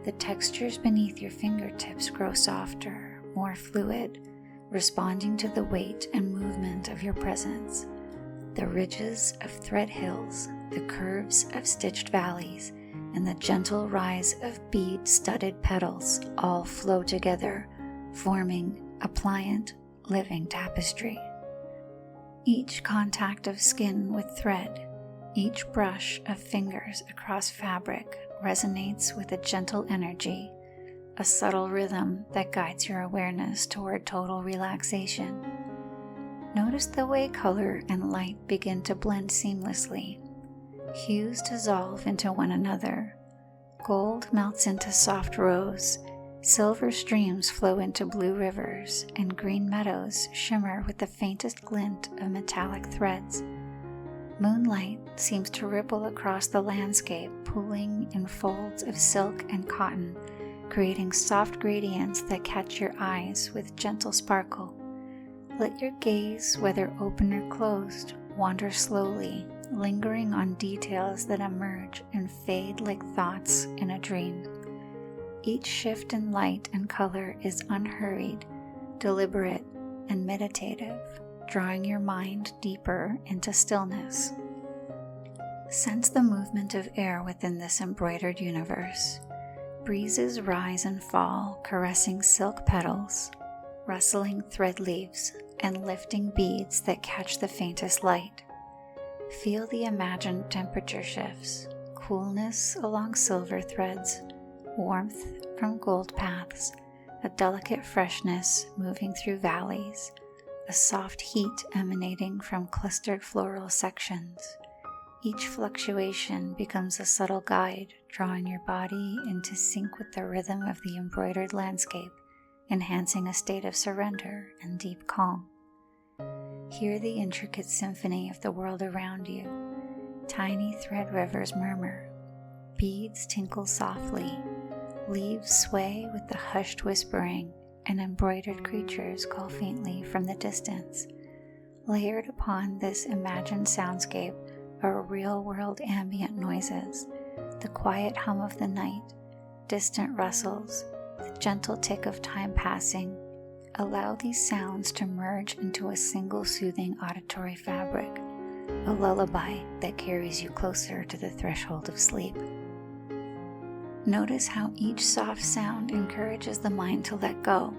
The textures beneath your fingertips grow softer, more fluid, responding to the weight and movement of your presence. The ridges of thread hills, the curves of stitched valleys, and the gentle rise of bead-studded petals all flow together, forming a pliant, living tapestry. Each contact of skin with thread, each brush of fingers across fabric resonates with a gentle energy, a subtle rhythm that guides your awareness toward total relaxation. Notice the way color and light begin to blend seamlessly. Hues dissolve into one another. Gold melts into soft rose, silver streams flow into blue rivers, and green meadows shimmer with the faintest glint of metallic threads. Moonlight seems to ripple across the landscape, pooling in folds of silk and cotton, creating soft gradients that catch your eyes with gentle sparkle. Let your gaze, whether open or closed, wander slowly, lingering on details that emerge and fade like thoughts in a dream. Each shift in light and color is unhurried, deliberate, and meditative, drawing your mind deeper into stillness. Sense the movement of air within this embroidered universe. Breezes rise and fall, caressing silk petals, rustling thread leaves, and lifting beads that catch the faintest light. Feel the imagined temperature shifts, coolness along silver threads, warmth from gold paths, a delicate freshness moving through valleys, a soft heat emanating from clustered floral sections. Each fluctuation becomes a subtle guide, drawing your body into sync with the rhythm of the embroidered landscape, enhancing a state of surrender and deep calm. Hear the intricate symphony of the world around you. Tiny thread rivers murmur, beads tinkle softly, leaves sway with the hushed whispering, and embroidered creatures call faintly from the distance. Layered upon this imagined soundscape are real-world ambient noises, the quiet hum of the night, distant rustles, the gentle tick of time passing. Allow these sounds to merge into a single soothing auditory fabric, a lullaby that carries you closer to the threshold of sleep. Notice how each soft sound encourages the mind to let go,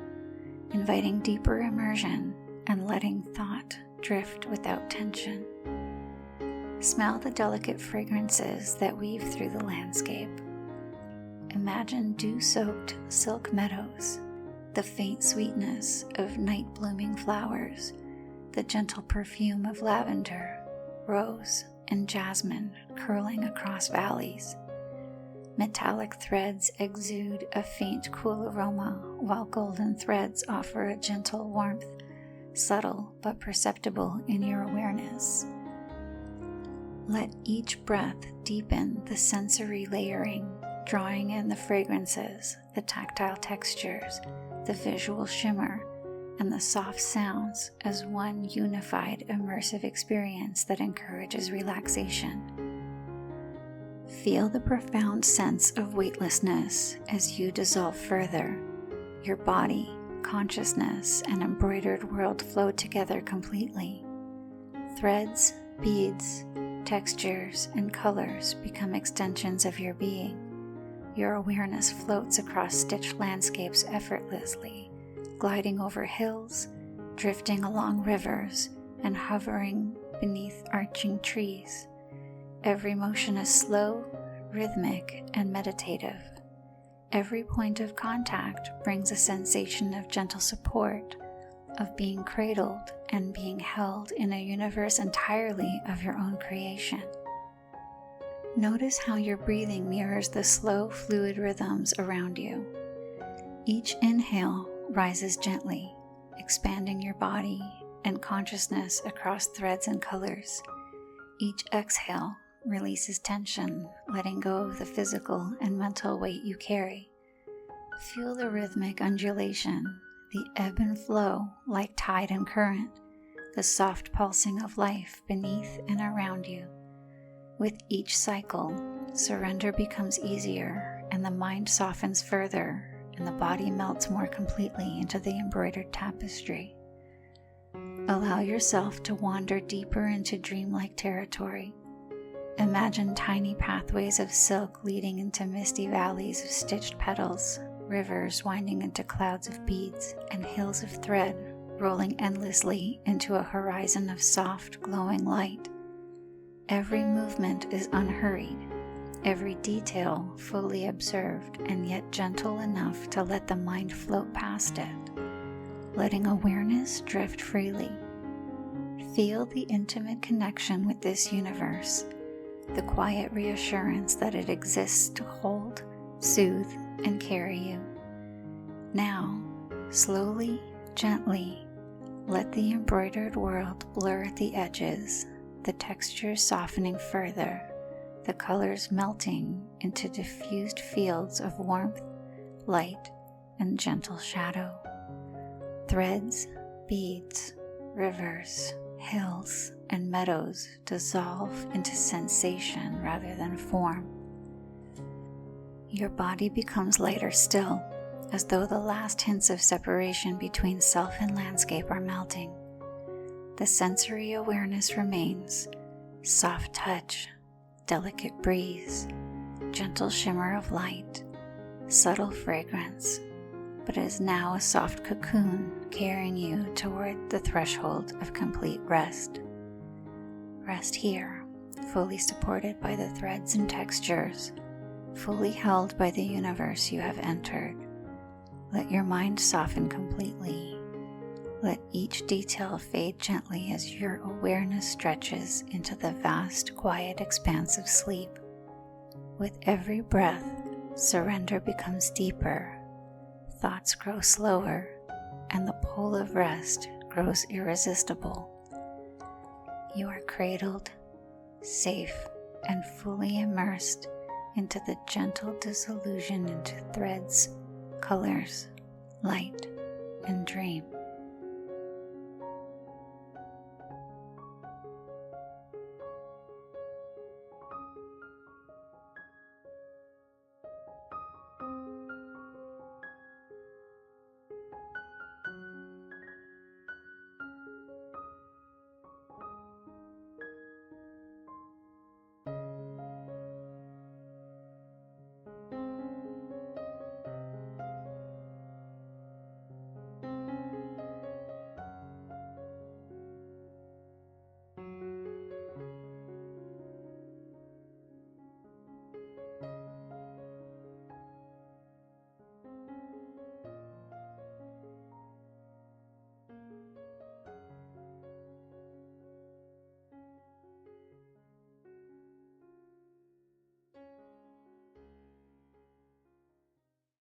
inviting deeper immersion and letting thought drift without tension. Smell the delicate fragrances that weave through the landscape. Imagine dew-soaked silk meadows, the faint sweetness of night-blooming flowers, the gentle perfume of lavender, rose, and jasmine curling across valleys. Metallic threads exude a faint, cool aroma, while golden threads offer a gentle warmth, subtle but perceptible in your awareness. Let each breath deepen the sensory layering, drawing in the fragrances, the tactile textures, the visual shimmer, and the soft sounds as one unified, immersive experience that encourages relaxation. Feel the profound sense of weightlessness as you dissolve further. Your body, consciousness, and embroidered world flow together completely. Threads, beads, textures, and colors become extensions of your being. Your awareness floats across stitched landscapes effortlessly, gliding over hills, drifting along rivers, and hovering beneath arching trees. Every motion is slow, rhythmic, and meditative. Every point of contact brings a sensation of gentle support, of being cradled and being held in a universe entirely of your own creation. Notice how your breathing mirrors the slow, fluid rhythms around you. Each inhale rises gently, expanding your body and consciousness across threads and colors. Each exhale releases tension, letting go of the physical and mental weight you carry. Feel the rhythmic undulation, the ebb and flow like tide and current, the soft pulsing of life beneath and around you. With each cycle, surrender becomes easier, and the mind softens further, and the body melts more completely into the embroidered tapestry. Allow yourself to wander deeper into dreamlike territory. Imagine tiny pathways of silk leading into misty valleys of stitched petals, rivers winding into clouds of beads, and hills of thread rolling endlessly into a horizon of soft, glowing light. Every movement is unhurried, every detail fully observed and yet gentle enough to let the mind float past it, letting awareness drift freely. Feel the intimate connection with this universe, the quiet reassurance that it exists to hold, soothe, and carry you. Now, slowly, gently, let the embroidered world blur at the edges, the textures softening further, the colors melting into diffused fields of warmth, light, and gentle shadow. Threads, beads, rivers, hills, and meadows dissolve into sensation rather than form. Your body becomes lighter still, as though the last hints of separation between self and landscape are melting. The sensory awareness remains: soft touch, delicate breeze, gentle shimmer of light, subtle fragrance, but is now a soft cocoon carrying you toward the threshold of complete rest. Rest here, fully supported by the threads and textures, fully held by the universe you have entered. Let your mind soften completely. Let each detail fade gently as your awareness stretches into the vast, quiet expanse of sleep. With every breath, surrender becomes deeper, thoughts grow slower, and the pull of rest grows irresistible. You are cradled, safe, and fully immersed into the gentle dissolution into threads, colors, light, and dream.